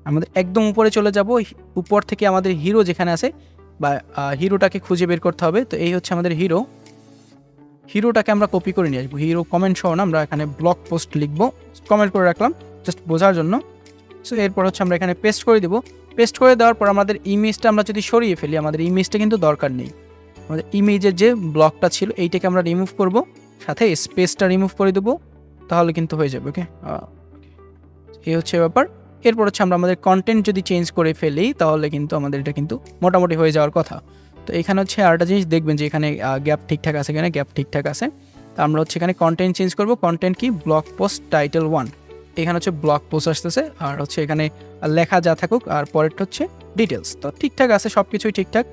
আমাদের একদম উপরে চলে যাব, উপর থেকে আমাদের হিরো যেখানে আছে বা হিরোটাকে খুঁজে বের করতে হবে। তো এই হচ্ছে আমাদের হিরোটাকে আমরা কপি করে নিয়ে আসবো, হিরো কমেন্ট সহ না, আমরা এখানে ব্লগ পোস্ট লিখবো, কমেন্ট করে রাখলাম জাস্ট বোঝার জন্য। সো এরপর হচ্ছে আমরা এখানে পেস্ট করে দেবো, পেস্ট করে দেওয়ার পর আমাদের ইমেজটা আমরা যদি সরিয়ে ফেলি, আমাদের ইমেজটা কিন্তু দরকার নেই, আমাদের ইমেজের যে ব্লকটা ছিল এইটাকে আমরা রিমুভ করব, সাথে স্পেসটা রিমুভ করে দেবো, তাহলে কিন্তু হয়ে যাবে। ওকে, এই হচ্ছে ব্যাপার। এরপর হচ্ছে আমরা আমাদের কন্টেন্ট যদি চেঞ্জ করে ফেলি তাহলে কিন্তু আমাদের এটা কিন্তু মোটামুটি হয়ে যাওয়ার কথা। তো এখানে হচ্ছে আরেকটা জিনিস দেখবেন যে এখানে গ্যাপ ঠিকঠাক আছে, এখানে গ্যাপ ঠিকঠাক আছে। তো আমরা হচ্ছে এখানে কন্টেন্ট চেঞ্জ করব, কন্টেন্ট কি, ব্লগ পোস্ট টাইটেল 1, এখানে হচ্ছে ব্লগ পোস্ট আসতেছে, আর হচ্ছে এখানে লেখা যা থাকুক, আর পরেরটা হচ্ছে ডিটেলস। তো ঠিকঠাক আছে, সব কিছুই ঠিকঠাক।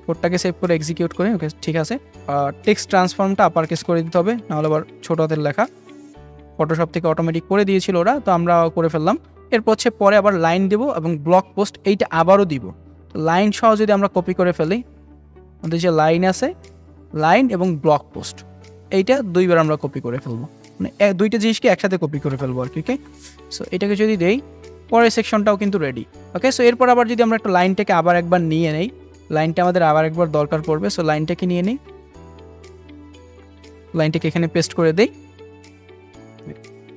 কোডটাকে সেভ করে এক্সিকিউট করে, ওকে ঠিক আছে। টেক্সট ট্রান্সফর্মটা আপার কেস করে দিতে হবে, নাহলে আবার ছোটো হাতের লেখা। ফটোশপ থেকে অটোমেটিক করে দিয়েছিল ওরা, তো আমরা করে ফেললাম। এরপর হচ্ছে পরে আবার লাইন দেবো এবং ব্লগ পোস্ট এইটা আবারও দিব। লাইন সহ যদি আমরা কপি করে ফেলি, আমাদের যে লাইন আছে, লাইন এবং ব্লগ পোস্ট এইটা দুইবার আমরা কপি করে ফেলবো, মানে দুইটা জিনিসকে একসাথে কপি করে ফেলবো আর কি। ওকে, সো এটাকে যদি দেই, পরের সেকশনটাও কিন্তু রেডি। ওকে, সো এরপর আবার যদি আমরা একটা লাইনটাকে আবার একবার নিয়ে নেই, লাইনটা আমাদের আবার একবার দরকার পড়বে। সো লাইনটাকে নিয়ে নিই, লাইনটাকে এখানে পেস্ট করে দেই।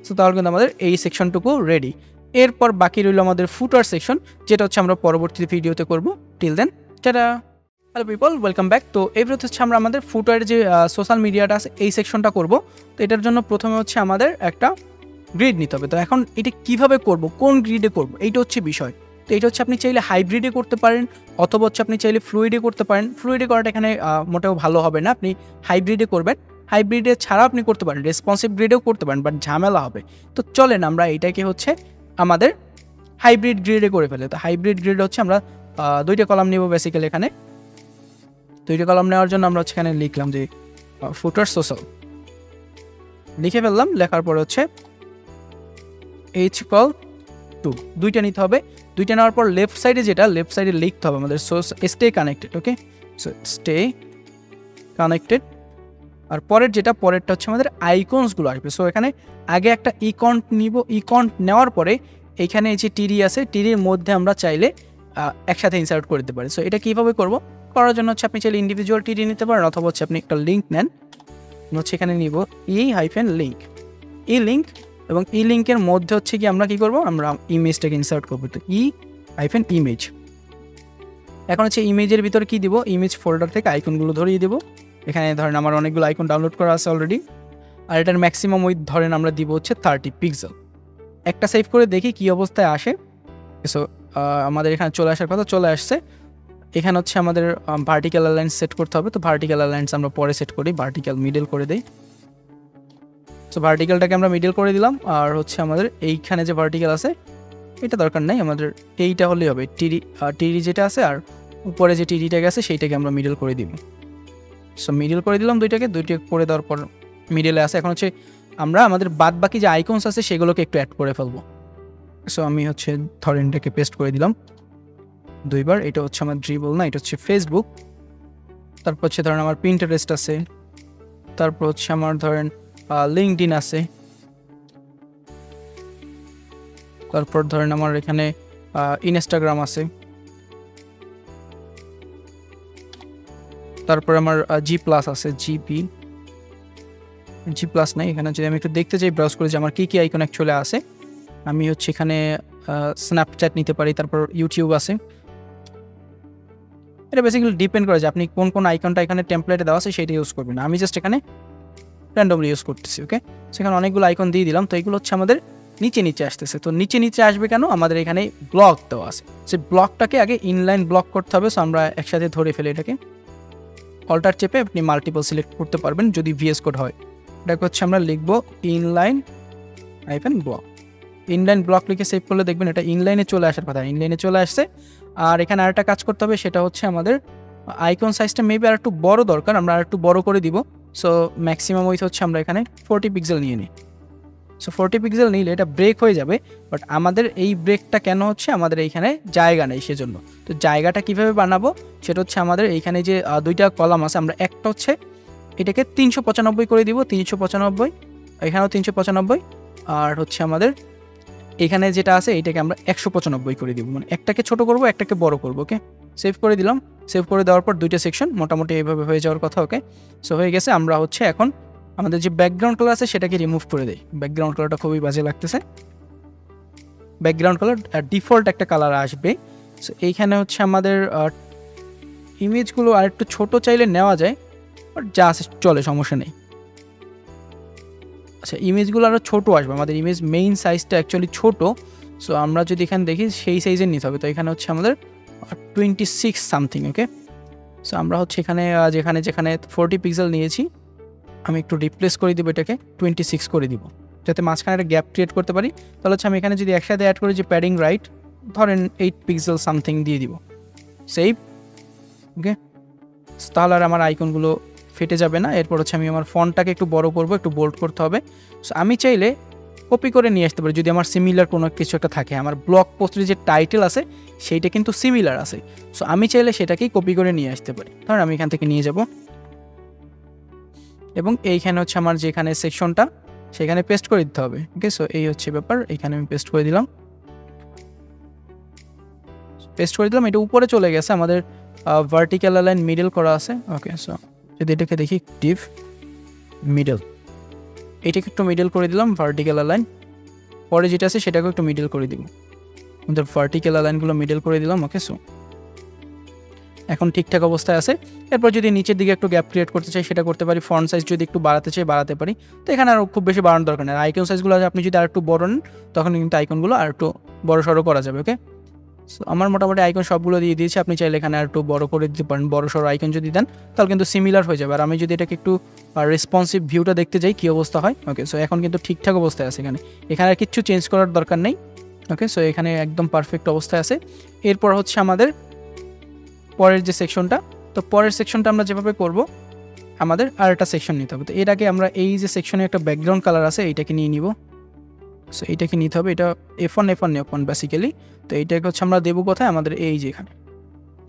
সো তাহলে কিন্তু আমাদের এই সেকশনটুকু রেডি। এরপর বাকি রইল আমাদের ফুটার সেকশন, যেটা হচ্ছে আমরা পরবর্তী ভিডিওতে করব। Till then, tata. Hello people, welcome back. তো এবার হচ্ছে আমরা আমাদের ফুটারের যে সোশ্যাল মিডিয়াটা আছে এই সেকশনটা করব। তো এটার জন্য প্রথমে হচ্ছে আমাদের একটা গ্রিড নিতে হবে। তো এখন এটা কিভাবে করব, কোন গ্রিডে করব, এইটা হচ্ছে বিষয়। তো এটা হচ্ছে আপনি চাইলে হাইব্রিডে করতে পারেন, অথবা হচ্ছে আপনি চাইলে ফ্লুইডে করতে পারেন। ফ্লুইডে করাটা এখানে মোটেও ভালো হবে না, আপনি হাইব্রিডে করবেন। হাইব্রিডে ছাড়াও আপনি করতে পারেন, রেসপন্সিভ গ্রিডেও করতে পারেন, বাট ঝামেলা হবে। তো চলেন আমরা এটাকে হচ্ছে আমাদের হাইব্রিড গ্রিডে করে ফেলে। তো হাইব্রিড গ্রিড হচ্ছে আমরা দুইটা কলাম নিব বেসিক্যালি। এখানে দুইটা কলাম নেওয়ার জন্য আমরা হচ্ছে এখানে লিখলাম যে ফুটার সোশ্যাল, লিখে ফেললাম। লেখার পরে হচ্ছে h=2 দুইটা নিতে হবে। দুইটা নেওয়ার পর লেফট সাইডে লিখতে হবে আমাদের স্টে কানেক্টেড। ওকে, সো স্টে কানেক্টেড। আর পরেরটা হচ্ছে আমাদের আইকনসগুলো আসবে। সো এখানে আগে একটা ইকন্ট নিব। ইকন্ট নেওয়ার পরে এইখানে এই যে টিডি আছে, টিডির মধ্যে আমরা চাইলে একসাথে ইনসার্ট করে দিতে পারি। সো এটা কীভাবে করব, করার জন্য হচ্ছে আপনি চাইলে ইন্ডিভিজুয়াল টিডি নিতে পারেন, অথবা হচ্ছে আপনি একটা লিঙ্ক নেন। হচ্ছে এখানে নিব ই-লিঙ্ক, ই-লিঙ্ক, এবং ই-লিঙ্কের মধ্যে হচ্ছে কি আমরা কী করব, আমরা ইমেজটাকে ইনসার্ট করবো। তো ই-ইমেজ। এখন হচ্ছে ইমেজের ভিতরে কী দিব, ইমেজ ফোল্ডার থেকে আইকনগুলো ধরিয়ে দেবো। এখানে ধরেন আমার অনেকগুলো আইকন ডাউনলোড করা আছে অলরেডি, আর এটার ম্যাক্সিমাম উইথ ধরেন আমরা দিব হচ্ছে 30 পিক্সেল। একটা সেভ করে দেখি কী অবস্থায় আসে। সো আমাদের এখানে চলে আসার কথা, চলে আসছে। এখানে হচ্ছে আমাদের ভার্টিক্যাল অ্যালাইন্স সেট করতে হবে। তো ভার্টিক্যাল অ্যালাইন্স আমরা পরে সেট করি, ভার্টিক্যাল মিডল করে দিই। সো ভার্টিক্যালটাকে আমরা মিডল করে দিলাম। আর হচ্ছে আমাদের এইখানে যে ভার্টিক্যাল আছে এটা দরকার নেই, আমাদের এইটা হলেই হবে। টিডি যেটা আছে আর উপরে যে টিডিটা গেছে সেইটাকে আমরা মিডল করে দিব। সো মিডল করে দিলাম দুইটা করে দেওয়ার পর মিডলে আছে। এখন হচ্ছে আমরা আমাদের বাদ বাকি যে আইকনস আছে সেগুলোকে একটু অ্যাড করে ফেলবো। সো আমি হচ্ছে ধরেন এটাকে পেস্ট করে দিলাম দুইবার। এটা হচ্ছে আমার ড্রিবল না, এটা হচ্ছে ফেসবুক। তারপর হচ্ছে ধরেন আমার পিন্টারেস্ট আছে, তারপর হচ্ছে আমার ধরেন লিঙ্কডইন আছে, তারপর ধরেন আমার এখানে ইনস্টাগ্রাম আছে, তারপর আমার G+ আছে, G+ নাই। এখানে যদি আমি একটু দেখতে চাই ব্রাউজ করে যে আমার কী কী আইকন অ্যাকচুয়ালি আছে, আমি হচ্ছে এখানে স্ন্যাপচ্যাট নিতে পারি, তারপর ইউটিউব আছে। এটা বেসিক্যালি ডিপেন্ড করে যে আপনি কোন কোন আইকনটা এখানে টেমপ্লেটে দেওয়া আছে সেটা ইউজ করবেন। আমি জাস্ট এখানে র্যান্ডমলি ইউজ করতেছি। ওকে, সেখানে অনেকগুলো আইকন দিয়ে দিলাম। তো এগুলো হচ্ছে আমাদের নিচে আসতেছে। তো নিচে আসবে কেন, আমাদের এখানে ব্লক দেওয়া আছে। সেই ব্লকটাকে আগে ইনলাইন ব্লক করতে হবে। সো আমরা একসাথে ধরে ফেলে এটাকে, অল্টার চেপে আপনি মাল্টিপল সিলেক্ট করতে পারবেন যদি ভিএস কোড হয়। এটাকে হচ্ছে আমরা লিখবো ইনলাইন-ব্লক। ইনলাইন ব্লক লিখে সেভ করলে দেখবেন এটা ইনলাইনে চলে আসার কথা, ইনলাইনে চলে আসছে। আর এখানে আরেকটা কাজ করতে হবে, সেটা হচ্ছে আমাদের আইকন সাইজটা মেবি আর একটু বড় দরকার, আমরা আর একটু বড় করে দিব। সো ম্যাক্সিমাম উইথ হচ্ছে আমরা এখানে 40 পিক্সেল নিয়ে নিই। সো 40 পিক্সেল নিলে এটা ব্রেক হয়ে যাবে, বাট আমাদের এই ব্রেকটা কেন হচ্ছে, আমাদের এইখানে জায়গা নেই সেজন্য। তো জায়গাটা কিভাবে বানাবো, সেটা হচ্ছে আমাদের এইখানে যে দুইটা কলাম আছে, আমরা একটা হচ্ছে এটাকে 395 করে দিব, 395, এখানেও 395, আর হচ্ছে আমাদের এখানে যেটা আছে এইটাকে আমরা 195 করে দিব, মানে একটাকে ছোট করব একটাকে বড় করব। ওকে, সেভ করে দিলাম। সেভ করে দেওয়ার পর দুইটা সেকশন মোটামুটি এইভাবে হয়ে যাওয়ার কথা। ওকে, সো হয়ে গেছে। আমরা হচ্ছে এখন আমাদের যে ব্যাকগ্রাউন্ড কালার আছে সেটাকে রিমুভ করে দেই। ব্যাকগ্রাউন্ড কালারটা খুবই বাজে লাগতেছে। ব্যাকগ্রাউন্ড কালার ডিফল্ট একটা কালার আসবে। সো এইখানে হচ্ছে আমাদের ইমেজগুলো আর একটু ছোটো চাইলে নেওয়া যায়, বাট যা আছে চলে, সমস্যা নেই। আচ্ছা, ইমেজগুলো আরও ছোটো আসবে, আমাদের ইমেজ মেইন সাইজটা অ্যাকচুয়ালি ছোটো। সো আমরা যদি এখানে দেখি সেই সাইজের নিতে হবে। তো এখানে হচ্ছে আমাদের 26 সামথিং। ওকে, সো আমরা হচ্ছে এখানে যেখানে 40 পিক্সেল নিয়েছি, আমি একটু রিপ্লেস করে দিব, এটাকে 26 করে দিব। যাতে মাঝখানে একটা গ্যাপ ক্রিয়েট করতে পারি। তাহলে হচ্ছে আমি এখানে যদি একসাথে অ্যাড করি যে প্যাডিং রাইট, ধরেন 8 পিক্সেল সামথিং দিয়ে দিব, সেভ। ওকে, তাহলে আর আমার আইকনগুলো ফেটে যাবে না। এরপর হচ্ছে আমি আমার ফন্টটাকে একটু বড় করব, একটু বোল্ড করতে হবে। সো আমি চাইলে কপি করে নিয়ে আসতে পারি যদি আমার সিমিলার কোনো কিছু একটা থাকে। আমার ব্লগ পোস্টের যে টাইটেল আছে সেইটা কিন্তু সিমিলার আছে, সো আমি চাইলে সেটাকেই কপি করে নিয়ে আসতে পারি। ধরেন আমি এখান থেকে নিয়ে যাব এবং এইখানে হচ্ছে আমার যেখানে সেকশনটা সেখানে পেস্ট করে দিতে হবে। ওকে, সো এই হচ্ছে ব্যাপার। এখানে আমি পেস্ট করে দিলাম, এটা উপরে চলে গেছে, আমাদের ভার্টিক্যাল অ্যালাইন মিডল করা আছে। ওকে, সো যদি এটাকে দেখি ডিভ মিডল, এটাকে একটু মিডল করে দিলাম ভার্টিক্যাল অ্যালাইন। পরে যেটা আছে সেটাকে একটু মিডল করে দিব, আমাদের ভার্টিক্যাল অ্যালাইনগুলো মিডল করে দিলাম। ওকে, সো এখন ঠিকঠাক অবস্থায় আছে। এরপর যদি নিচের দিকে একটু গ্যাপ ক্রিয়েট করতে চাই সেটা করতে পারি। ফন্ট সাইজ যদি একটু বাড়াতে চাই বাড়াতে পারি। তো এখানে আর খুব বেশি বাড়ানোর দরকার নেই। আইকন সাইজগুলো আপনি যদি আর একটু বড় নেন তখন কিন্তু আইকনগুলো আর একটু বড় সড়ো করা যাবে। ওকে, সো আমার মোটামুটি আইকন সবগুলো দিয়ে দিয়েছি। আপনি চাইলে এখানে আর একটু বড় করে দিতে পারেন, বড় সড়ো আইকন যদি দেন তাহলে কিন্তু সিমিলার হয়ে যাবে। আর আমি যদি এটাকে একটু রেসপন্সিভ ভিউটা দেখতে যাই কী অবস্থা হয়। ওকে, সো এখন কিন্তু ঠিকঠাক অবস্থায় আছে, এখানে আর কিচ্ছু চেঞ্জ করার দরকার নেই। ওকে, সো এখানে একদম পারফেক্ট অবস্থায় আছে। এরপর হচ্ছে আমাদের পরের যে সেকশনটা, তো পরের সেকশনটা আমরা যেভাবে করব আমাদের আর একটা সেকশন নিতে হবে। তো এর আগে আমরা এই যে সেকশনে একটা ব্যাকগ্রাউন্ড কালার আছে এইটাকে নিয়ে নিব। সো এইটাকে নিতে হবে, এটা F1 বেসিক্যালি। তো এইটাকে হচ্ছে আমরা দেবো কোথায়, আমাদের এই যে এখানে।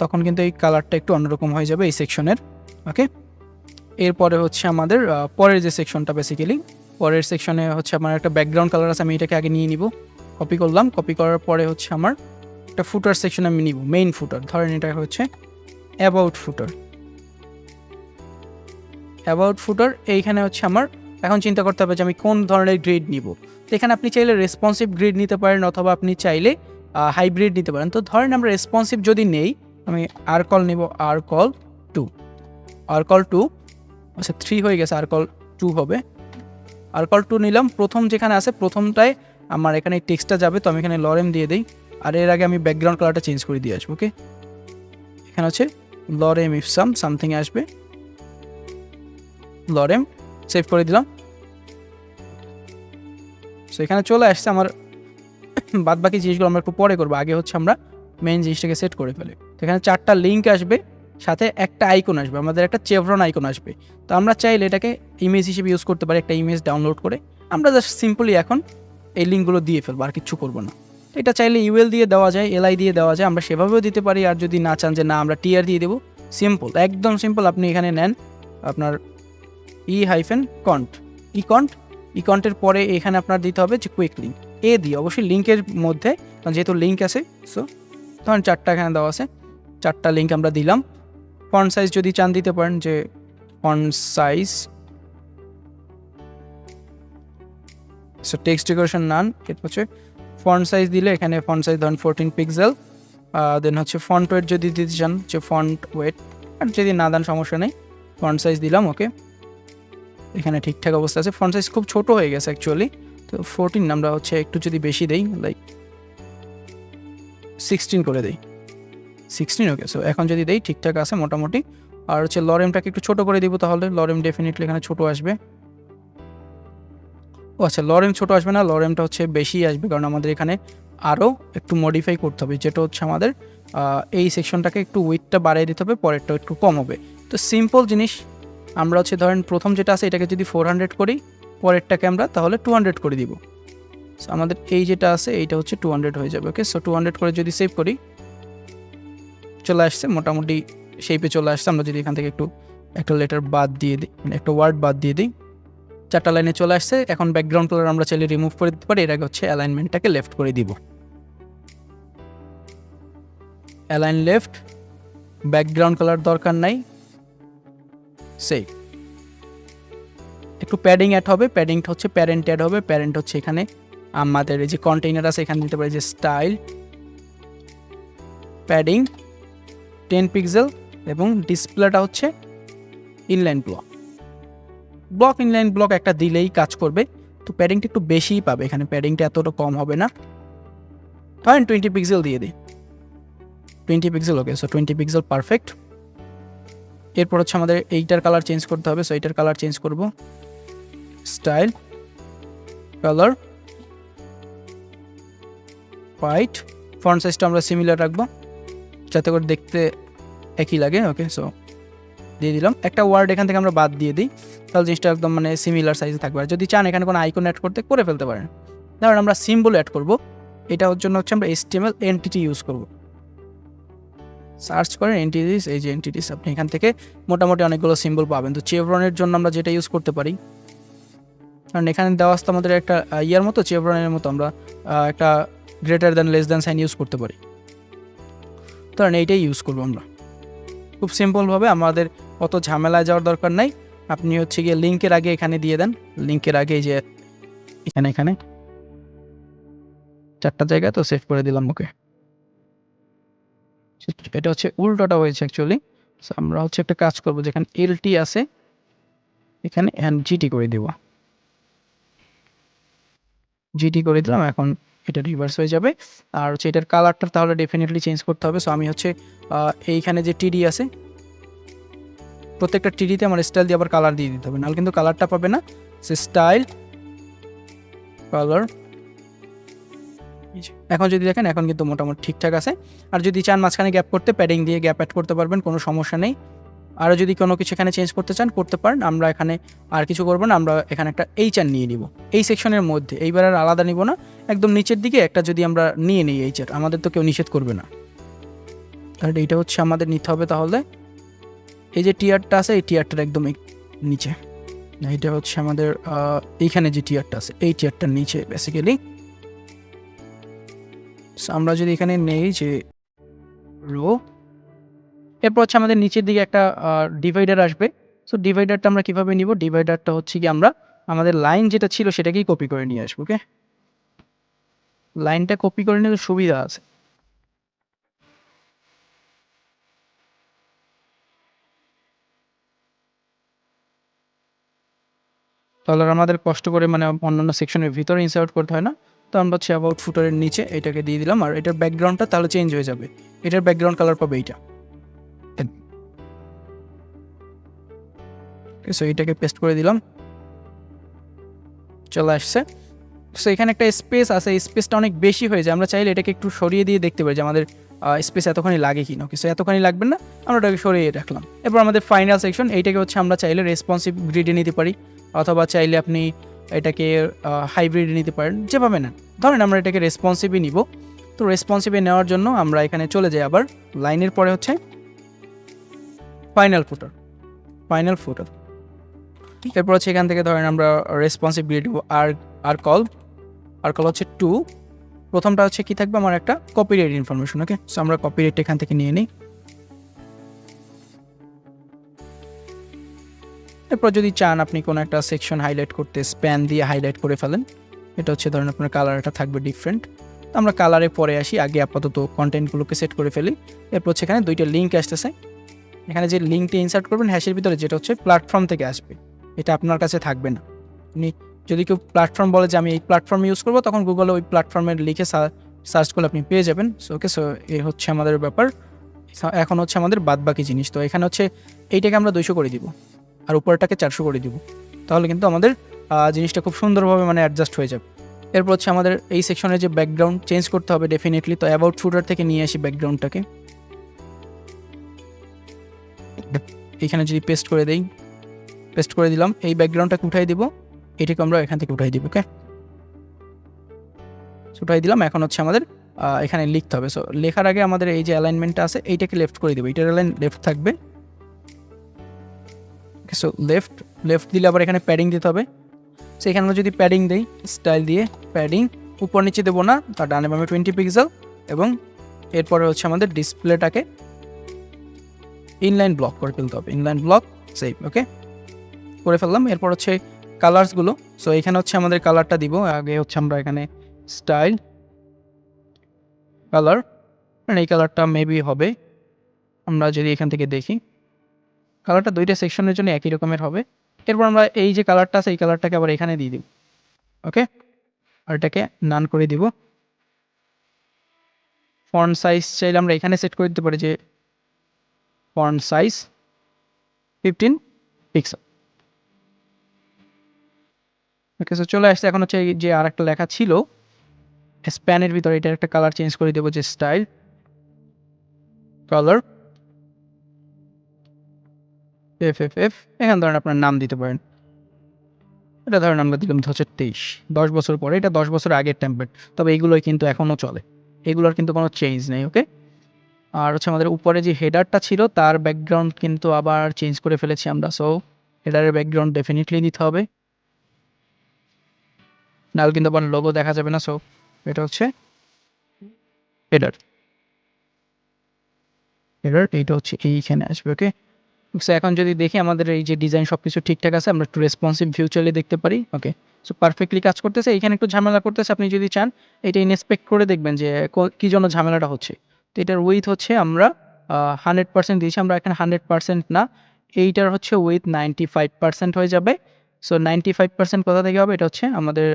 তখন কিন্তু এই কালারটা একটু অন্যরকম হয়ে যাবে এই সেকশনের। ওকে, এরপরে হচ্ছে আমাদের পরের যে সেকশনটা, বেসিক্যালি পরের সেকশনে হচ্ছে আমার একটা ব্যাকগ্রাউন্ড কালার আছে, আমি এটাকে আগে নিয়ে নিব। কপি করলাম, কপি করার পরে হচ্ছে আমার একটা ফুটার সেকশন আমি নিব, মেইন ফুটার। ধরেন এটা হচ্ছে অ্যাবাউট ফুটার। এইখানে হচ্ছে আমার এখন চিন্তা করতে হবে যে আমি কোন ধরনের গ্রিড নিব। তো এখানে আপনি চাইলে রেসপন্সিভ গ্রিড নিতে পারেন অথবা আপনি চাইলে হাইব্রিড নিতে পারেন। তো ধরেন আমরা রেসপন্সিভ যদি নেই, আমি আরকল নিব, আরকল 2, আচ্ছা 3 হয়ে গেছে, আরকল 2 হবে। আরকল 2 নিলাম। প্রথম যেখানে আছে প্রথমটায় আমার এখানে টেক্সটটা যাবে, তো আমি এখানে লরেম দিয়ে দিই। আর এর আগে আমি ব্যাকগ্রাউন্ড কালারটা চেঞ্জ করে দিয়ে আসবো। ওকে, এখানে হচ্ছে লরেম ইফসাম সামথিং আসবে, লরেম, সেভ করে দিলাম। সো এখানে চলে আসছে আমার। বাদ বাকি জিনিসগুলো আমরা একটু পরে করবো, আগে হচ্ছে আমরা মেইন জিনিসটাকে সেট করে ফেলি। তো এখানে 4টা লিঙ্ক আসবে, সাথে একটা আইকন আসবে, আমাদের একটা চেভরন আইকন আসবে। তো আমরা চাইলে এটাকে ইমেজ হিসেবে ইউজ করতে পারি, একটা ইমেজ ডাউনলোড করে আমরা জাস্ট সিম্পলি এখন এই লিঙ্কগুলো দিয়ে ফেলবো, আর কিচ্ছু করবো না। এটা চাইলে ইউএল দিয়ে দেওয়া যায়, এলআই দিয়ে দেওয়া যায়, আমরা সেভাবেও দিতে পারি। আর যদি না চান যে না আমরা টিআর দিয়ে দেবো, সিম্পল, একদম সিম্পল, আপনি এখানে নেন আপনার ইকন্টের পরে এখানে আপনার দিতে হবে যে কুইক লিঙ্ক এ দিয়ে, অবশ্যই লিঙ্কের মধ্যে, যেহেতু লিঙ্ক আছে। সো ধরেন 4টা এখানে দেওয়া আছে, 4টা লিঙ্ক আমরা দিলাম। ফন্ট সাইজ যদি চান দিতে পারেন যে font size, so text decoration নান, এটা হচ্ছে ফন্ট সাইজ দিলে এখানে ফন্ট সাইজ ধরেন 14 পিক্সেল। দেন হচ্ছে ফন্ট ওয়েট যদি দিতে চান যে ফন্ট ওয়েট, আর যদি না দেন সমস্যা নেই, ফন্ট সাইজ দিলাম। ওকে, এখানে ঠিকঠাক অবস্থা আছে। ফন্ট সাইজ খুব ছোট হয়ে গেছে অ্যাকচুয়ালি, তো 14 আমরা হচ্ছে একটু যদি বেশি দেই, লাইক 16 করে দেই, 16। ওকে, সো এখন যদি দেই ঠিকঠাক আছে মোটামুটি। আর হচ্ছে লরেমটাকে একটু ছোট করে দিব, তাহলে লরেম ডেফিনেটলি এখানে ছোট আসবে। ও আচ্ছা, লরেম ছোট আসবে না, লরেমটা হচ্ছে বেশি আসবে, কারণ আমাদের এখানে আরও একটু মডিফাই করতে হবে, যেটা হচ্ছে আমাদের এই সেকশনটাকে একটু উইথটা বাড়িয়ে দিতে হবে, পরেরটা একটু কম হবে। তো সিম্পল জিনিস, আমরা হচ্ছে ধরেন প্রথম যেটা আছে এটাকে যদি 400 করি, পরেরটাকে আমরা তাহলে 200 করে দিব। সো আমাদের এই যেটা আছে এইটা হচ্ছে 200 হয়ে যাবে। ওকে, সো 200 করে যদি সেভ করি, চলে আসছে মোটামুটি শেপে চলে আসছে। আমরা যদি এখান থেকে একটু একটা লেটার বাদ দিয়ে দিই, মানে একটা ওয়ার্ড বাদ দিয়ে দিই, 4টা লাইনে চলে আসছে। এখন ব্যাকগ্রাউন্ড কালার আমরা চাইলে রিমুভ করে দিতে পারি। এর আগে হচ্ছে অ্যালাইনমেন্টটাকে লেফট করে দিব, অ্যালাইন লেফট, ব্যাকগ্রাউন্ড কালার দরকার নাই, সেভ। একটু প্যাডিং অ্যাড হবে, প্যাডিংটা হচ্ছে প্যারেন্ট অ্যাড হবে। প্যারেন্ট হচ্ছে এখানে আমাদের এই যে কন্টেইনার আছে এখানে দিতে পারি যে স্টাইল প্যাডিং 10 পিক্সেল, এবং ডিসপ্লেটা হচ্ছে ইনলাইন ব্লক একটা দিলেই কাজ করবে। তো প্যাডিংটা একটু বেশিই পাবে এখানে, প্যাডিংটা এতটা কম হবে না, ধরেন 20 পিক্সেল দিয়ে দিই, 20 পিক্সেল। ওকে, সো 20 পিক্সেল পারফেক্ট। এরপর হচ্ছে আমাদের এইটার কালার চেঞ্জ করতে হবে, সো এইটার কালার চেঞ্জ করব, স্টাইল কালার হোয়াইট। ফন্ট সাইজটা আমরা সিমিলার রাখবো যাতে করে দেখতে একই লাগে। ওকে, সো দিয়ে দিলাম। একটা ওয়ার্ড এখান থেকে আমরা বাদ দিয়ে দিই, তাহলে জিনিসটা একদম মানে সিমিলার সাইজে থাকবে। আর যদি চান এখানে কোনো আইকন অ্যাড করতে করে ফেলতে পারেন। ধরুন আমরা সিম্বল অ্যাড করব, এটার জন্য হচ্ছে আমরা HTML এন্টিটি ইউজ করব। সার্চ করেন এন্টিটিস, এই যে এন্টিটিস, আপনি এখান থেকে মোটামুটি অনেকগুলো সিম্বল পাবেন। তো চেভরনের জন্য আমরা যেটা ইউজ করতে পারি, কারণ এখানে দেওয়া আসতে আমাদের একটা ইয়ার মতো, চেভরনের মতো আমরা একটা greater than less than sign use করতে পারি। ধরেন এইটাই ইউজ করবো আমরা খুব সিম্পলভাবে, আমাদের অত ঝামেলায় যাওয়ার দরকার নাই। আপনি হচ্ছে গিয়ে লিঙ্কের আগে এখানে দিয়ে দেন, লিঙ্কের আগে যে এখানে 4টা জায়গা তো সেভ করে দিলাম। ওকে, এটা হচ্ছে উল্টোটা হয়েছে অ্যাকচুয়ালি। আমরা হচ্ছে একটা কাজ করব, যেখানে LT আছে এখানে GT করে দেব, GT করে দিলাম। এখন এটা রিভার্স হয়ে যাবে। আর হচ্ছে এটার কালারটা তাহলে ডেফিনেটলি চেঞ্জ করতে হবে। সো আমি হচ্ছে এইখানে যে TD আছে, প্রত্যেকটা TDতে আমার স্টাইল দিয়ে আবার কালার দিয়ে দিতে হবে, নাহলে কিন্তু কালারটা পাবে না। সে স্টাইল কালার, এখন যদি দেখেন এখন কিন্তু মোটামুটি ঠিকঠাক আছে। আর যদি চান মাঝখানে গ্যাপ করতে, প্যাডিং দিয়ে গ্যাপ অ্যাড করতে পারবেন, কোনো সমস্যা নেই। আরও যদি কোনো কিছু এখানে চেঞ্জ করতে চান করতে পারেন। আমরা এখানে আর কিছু করবো না, আমরা এখানে একটা HR নিয়ে নিব এই সেকশনের মধ্যে। এইবার আর আলাদা নিব না, একদম নিচের দিকে একটা যদি আমরা নিয়ে নিই HR, আমাদের তো কেউ নিষেধ করবে না। তাহলে এইটা হচ্ছে আমাদের নিতে হবে। তাহলে এই যে টিয়ারটা আছে, এই টিয়ারটার একদম নিচে, এইটা হচ্ছে আমাদের এইখানে যে টিয়ারটা আছে, এই টিয়ারটার নিচে বেসিক্যালি। আমরা যদি এখানে নেই যে রো, এরপর হচ্ছে আমাদের নিচের দিকে একটা ডিভাইডার আসবে। সো ডিভাইডারটা আমরা কীভাবে নিব, ডিভাইডারটা হচ্ছে কি আমরা আমাদের লাইন যেটা ছিল সেটাকেই কপি করে নিয়ে আসবো। ওকে, লাইনটা কপি করে নিলে সুবিধা আছে। তাহলে আমাদের কষ্ট করে মানে অন্যান্য সেকশনের ভিতরে ইনসার্ট করতে হয় না। তো আমরা হচ্ছে অ্যাবাউট ফুটারের নিচে এটাকে দিয়ে দিলাম। আর এটার ব্যাকগ্রাউন্ডটা তাহলে চেঞ্জ হয়ে যাবে, এটার ব্যাকগ্রাউন্ড কালার পাবে এইটা। সো এইটাকে পেস্ট করে দিলাম, চলে আসছে। সো এখানে একটা স্পেস আছে, স্পেসটা অনেক বেশি হয়ে যায়, আমরা চাইলে এটাকে একটু সরিয়ে দিয়ে দেখতে পারি যে আমাদের স্পেস এতখানি লাগে কিনা। ওকে, সো এতখানি লাগবে না, আমরা ওটাকে সরিয়ে রাখলাম। এরপর আমাদের ফাইনাল সেকশন, এইটাকে হচ্ছে আমরা চাইলে রেসপন্সিভ গ্রিডে নিতে পারি, অথবা চাইলে আপনি এটাকে হাইব্রিডে নিতে পারেন, যেভাবে নেন। ধরেন আমরা এটাকে রেসপন্সিভই নিব। তো রেসপন্সিভে নেওয়ার জন্য আমরা এখানে চলে যাই আবার লাইনের পরে হচ্ছে ফাইনাল ফুটার, ফাইনাল ফুটার। এরপর হচ্ছে এখান থেকে ধরেন আমরা রেসপন্সিভ গ্রিড আর কল হচ্ছে 2। প্রথমটা হচ্ছে কি থাকবে, আমার একটা কপিরাইট ইনফরমেশন। ওকে, সো আমরা কপিরাইট এখান থেকে নিয়ে নিই। এরপর যদি চান আপনি কোনো একটা সেকশন হাইলাইট করতে, স্প্যান দিয়ে হাইলাইট করে ফেলেন। এটা হচ্ছে ধরেন আপনার কালারটা থাকবে ডিফারেন্ট। তো আমরা কালারে পরে আসি, আগে আপাতত কন্টেন্টগুলোকে সেট করে ফেলি। এরপর হচ্ছে এখানে 2টা লিঙ্ক আসতেছে, এখানে যে লিঙ্কটি ইনসার্ট করবেন হ্যাশের ভিতরে, যেটা হচ্ছে প্ল্যাটফর্ম থেকে আসবে, এটা আপনার কাছে থাকবে না। আপনি যদি কেউ প্ল্যাটফর্ম বলে যে আমি এই প্ল্যাটফর্ম ইউজ করবো, তখন গুগলে ওই প্ল্যাটফর্মের লিখে সার্চ করলে আপনি পেয়ে যাবেন। সো ওকে, সো এই হচ্ছে আমাদের ব্যাপার। এখন হচ্ছে আমাদের বাদবাকি জিনিস। তো এখানে হচ্ছে এইটাকে আমরা 200 করে দিব, আর উপরটাকে 400 করে দিব। তাহলে কিন্তু আমাদের জিনিসটা খুব সুন্দরভাবে মানে অ্যাডজাস্ট হয়ে যাবে। এরপর হচ্ছে আমাদের এই সেকশনের যে ব্যাকগ্রাউন্ড চেঞ্জ করতে হবে ডেফিনেটলি। তো অ্যাবাউট ফুটার থেকে নিয়ে আসি ব্যাকগ্রাউন্ডটাকে, এখানে যদি পেস্ট করে দেই, পেস্ট করে দিলাম। এই ব্যাকগ্রাউন্ডটাকে উঠাই দিব, এটাকে আমরা এখান থেকে উঠাই দিব। ওকে, উঠাই দিলাম। এখন হচ্ছে আমাদের এখানে লিখতে হবে। সো লেখার আগে আমাদের এই যে অ্যালাইনমেন্টটা আছে এইটাকে লেফট করে দিব, এটার অ্যালাইন লেফট থাকবে। সো লেফট দিলে আবার এখানে প্যাডিং দিতে হবে। সো এখানে আমরা যদি প্যাডিং দেই, স্টাইল দিয়ে প্যাডিং উপর নিচে দেবো না, তার ডানে বামে 20 পিক্সেল। এবং এরপরে হচ্ছে আমাদের ডিসপ্লেটাকে ইনলাইন ব্লক করে ফেলতে হবে, ইনলাইন ব্লক সেভ। ওকে, করে ফেললাম। এরপর হচ্ছে কালার্সগুলো। সো এখানে হচ্ছে আমাদের কালারটা দিব। আগে হচ্ছে আমরা এখানে স্টাইল কালার, এই কালারটা মেবি হবে। আমরা যদি এখান থেকে দেখি, কালারটা 2টা সেকশনের জন্য একই রকমের হবে। এরপর আমরা এই যে কালারটা আছে এই কালারটাকে আবার এখানে দিয়ে দিব। ওকে, আর এটাকে নান করে দিব। ফন্ট সাইজ চাইলে আমরা এখানে সেট করে দিতে পারি যে ফন্ট সাইজ 15 পিক্সেল। ওকে, সো চলে আসছে। এখন হচ্ছে এই যে আরেকটা লেখা ছিল স্প্যানের ভিতরে, এটার একটা কালার চেঞ্জ করে দেবো, যে স্টাইল কালার এফ। এখানে ধরেন আপনার নাম দিতে পারেন। এটা ধরেন আমরা দিলাম হচ্ছে 23, 10 বছর পরে। এটা 10 বছর আগের টেমপ্লেট, তবে এইগুলোই কিন্তু এখনও চলে, এগুলোর কিন্তু কোনো চেঞ্জ নেই। ওকে, আর হচ্ছে আমাদের উপরে যে হেডারটা ছিল তার ব্যাকগ্রাউন্ড কিন্তু আবার চেঞ্জ করে ফেলেছি আমরা। সো হেডারের ব্যাকগ্রাউন্ড ডেফিনেটলি দিতে হবে, নাহলে কিন্তু আবার লোগো দেখা যাবে না। সো এটা হচ্ছে হেডার, এইটা হচ্ছে এইখানে আসবে। ওকে, সো এখন যদি দেখি আমাদের এই যে ডিজাইন সব কিছু ঠিকঠাক আছে, আমরা একটু রেসপন্সিভ ভিউ চলে দেখতে পারি। ওকে, সো পারফেক্টলি কাজ করতেছে। এখানে একটু ঝামেলা করতেছে, আপনি যদি চান এটা ইনস্পেক্ট করে দেখবেন যে কী জন্য ঝামেলাটা হচ্ছে। তো এটার উইথ হচ্ছে আমরা 100% দিয়েছি, আমরা এখানে 100% না, এইটার হচ্ছে উইথ 95% হয়ে যাবে। সো 95% কোথা থেকে হবে, এটা হচ্ছে আমাদের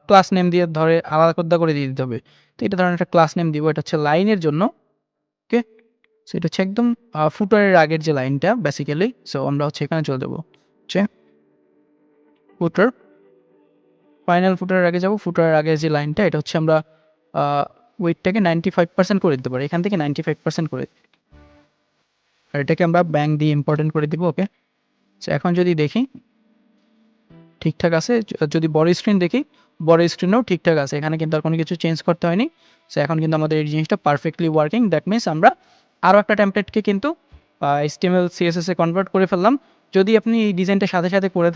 ক্লাস নেম দিয়ে ধরে আলাদা করে দিয়ে দিতে হবে। তো এটা ধরেন একটা ক্লাস নেম দিব, এটা হচ্ছে লাইনের জন্য। ওকে, সো এটা হচ্ছে একদম ফুটারের আগের যে লাইনটা বেসিক্যালি। সো আমরা হচ্ছে এখানে চলে যাবো, হচ্ছে ফুটার, ফাইনাল ফুটারের আগে যাব। ফুটারের আগে যে লাইনটা, এটা হচ্ছে আমরা ওয়েটটাকে 95% করে দিতে পারি, এখান থেকে 95% করে, আর এটাকে আমরা ব্যাঙ্ক দিয়ে ইম্পর্টেন্ট করে দিব। ওকে, সো এখন যদি দেখি ঠিকঠাক আছে, যদি বড় স্ক্রিন দেখি, বড় স্ক্রিনেও ঠিকঠাক আছে, এখানে কিন্তু আর কোনো কিছু চেঞ্জ করতে হয়নি। সো এখন কিন্তু আমাদের এই জিনিসটা পারফেক্টলি ওয়ার্কিং। দ্যাট মিনস আমরা আরও একটা টেমপ্লেটকে কিন্তু HTML CSS এ কনভার্ট করে ফেললাম। যদি আপনি এই ডিজাইনটা সাথে সাথে করে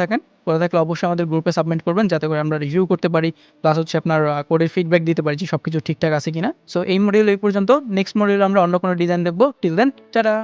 থাকলে অবশ্যই আমাদের গ্রুপে সাবমিট করবেন, যাতে করে আমরা রিভিউ করতে পারি, প্লাস হচ্ছে আপনার কোডের ফিডব্যাক দিতে পারি যে সব কিছু ঠিকঠাক আছে কিনা। সো এই মডিউল এই পর্যন্ত, নেক্সট মডিউলে আমরা অন্য কোনো ডিজাইন দেখবো। Till then, tata.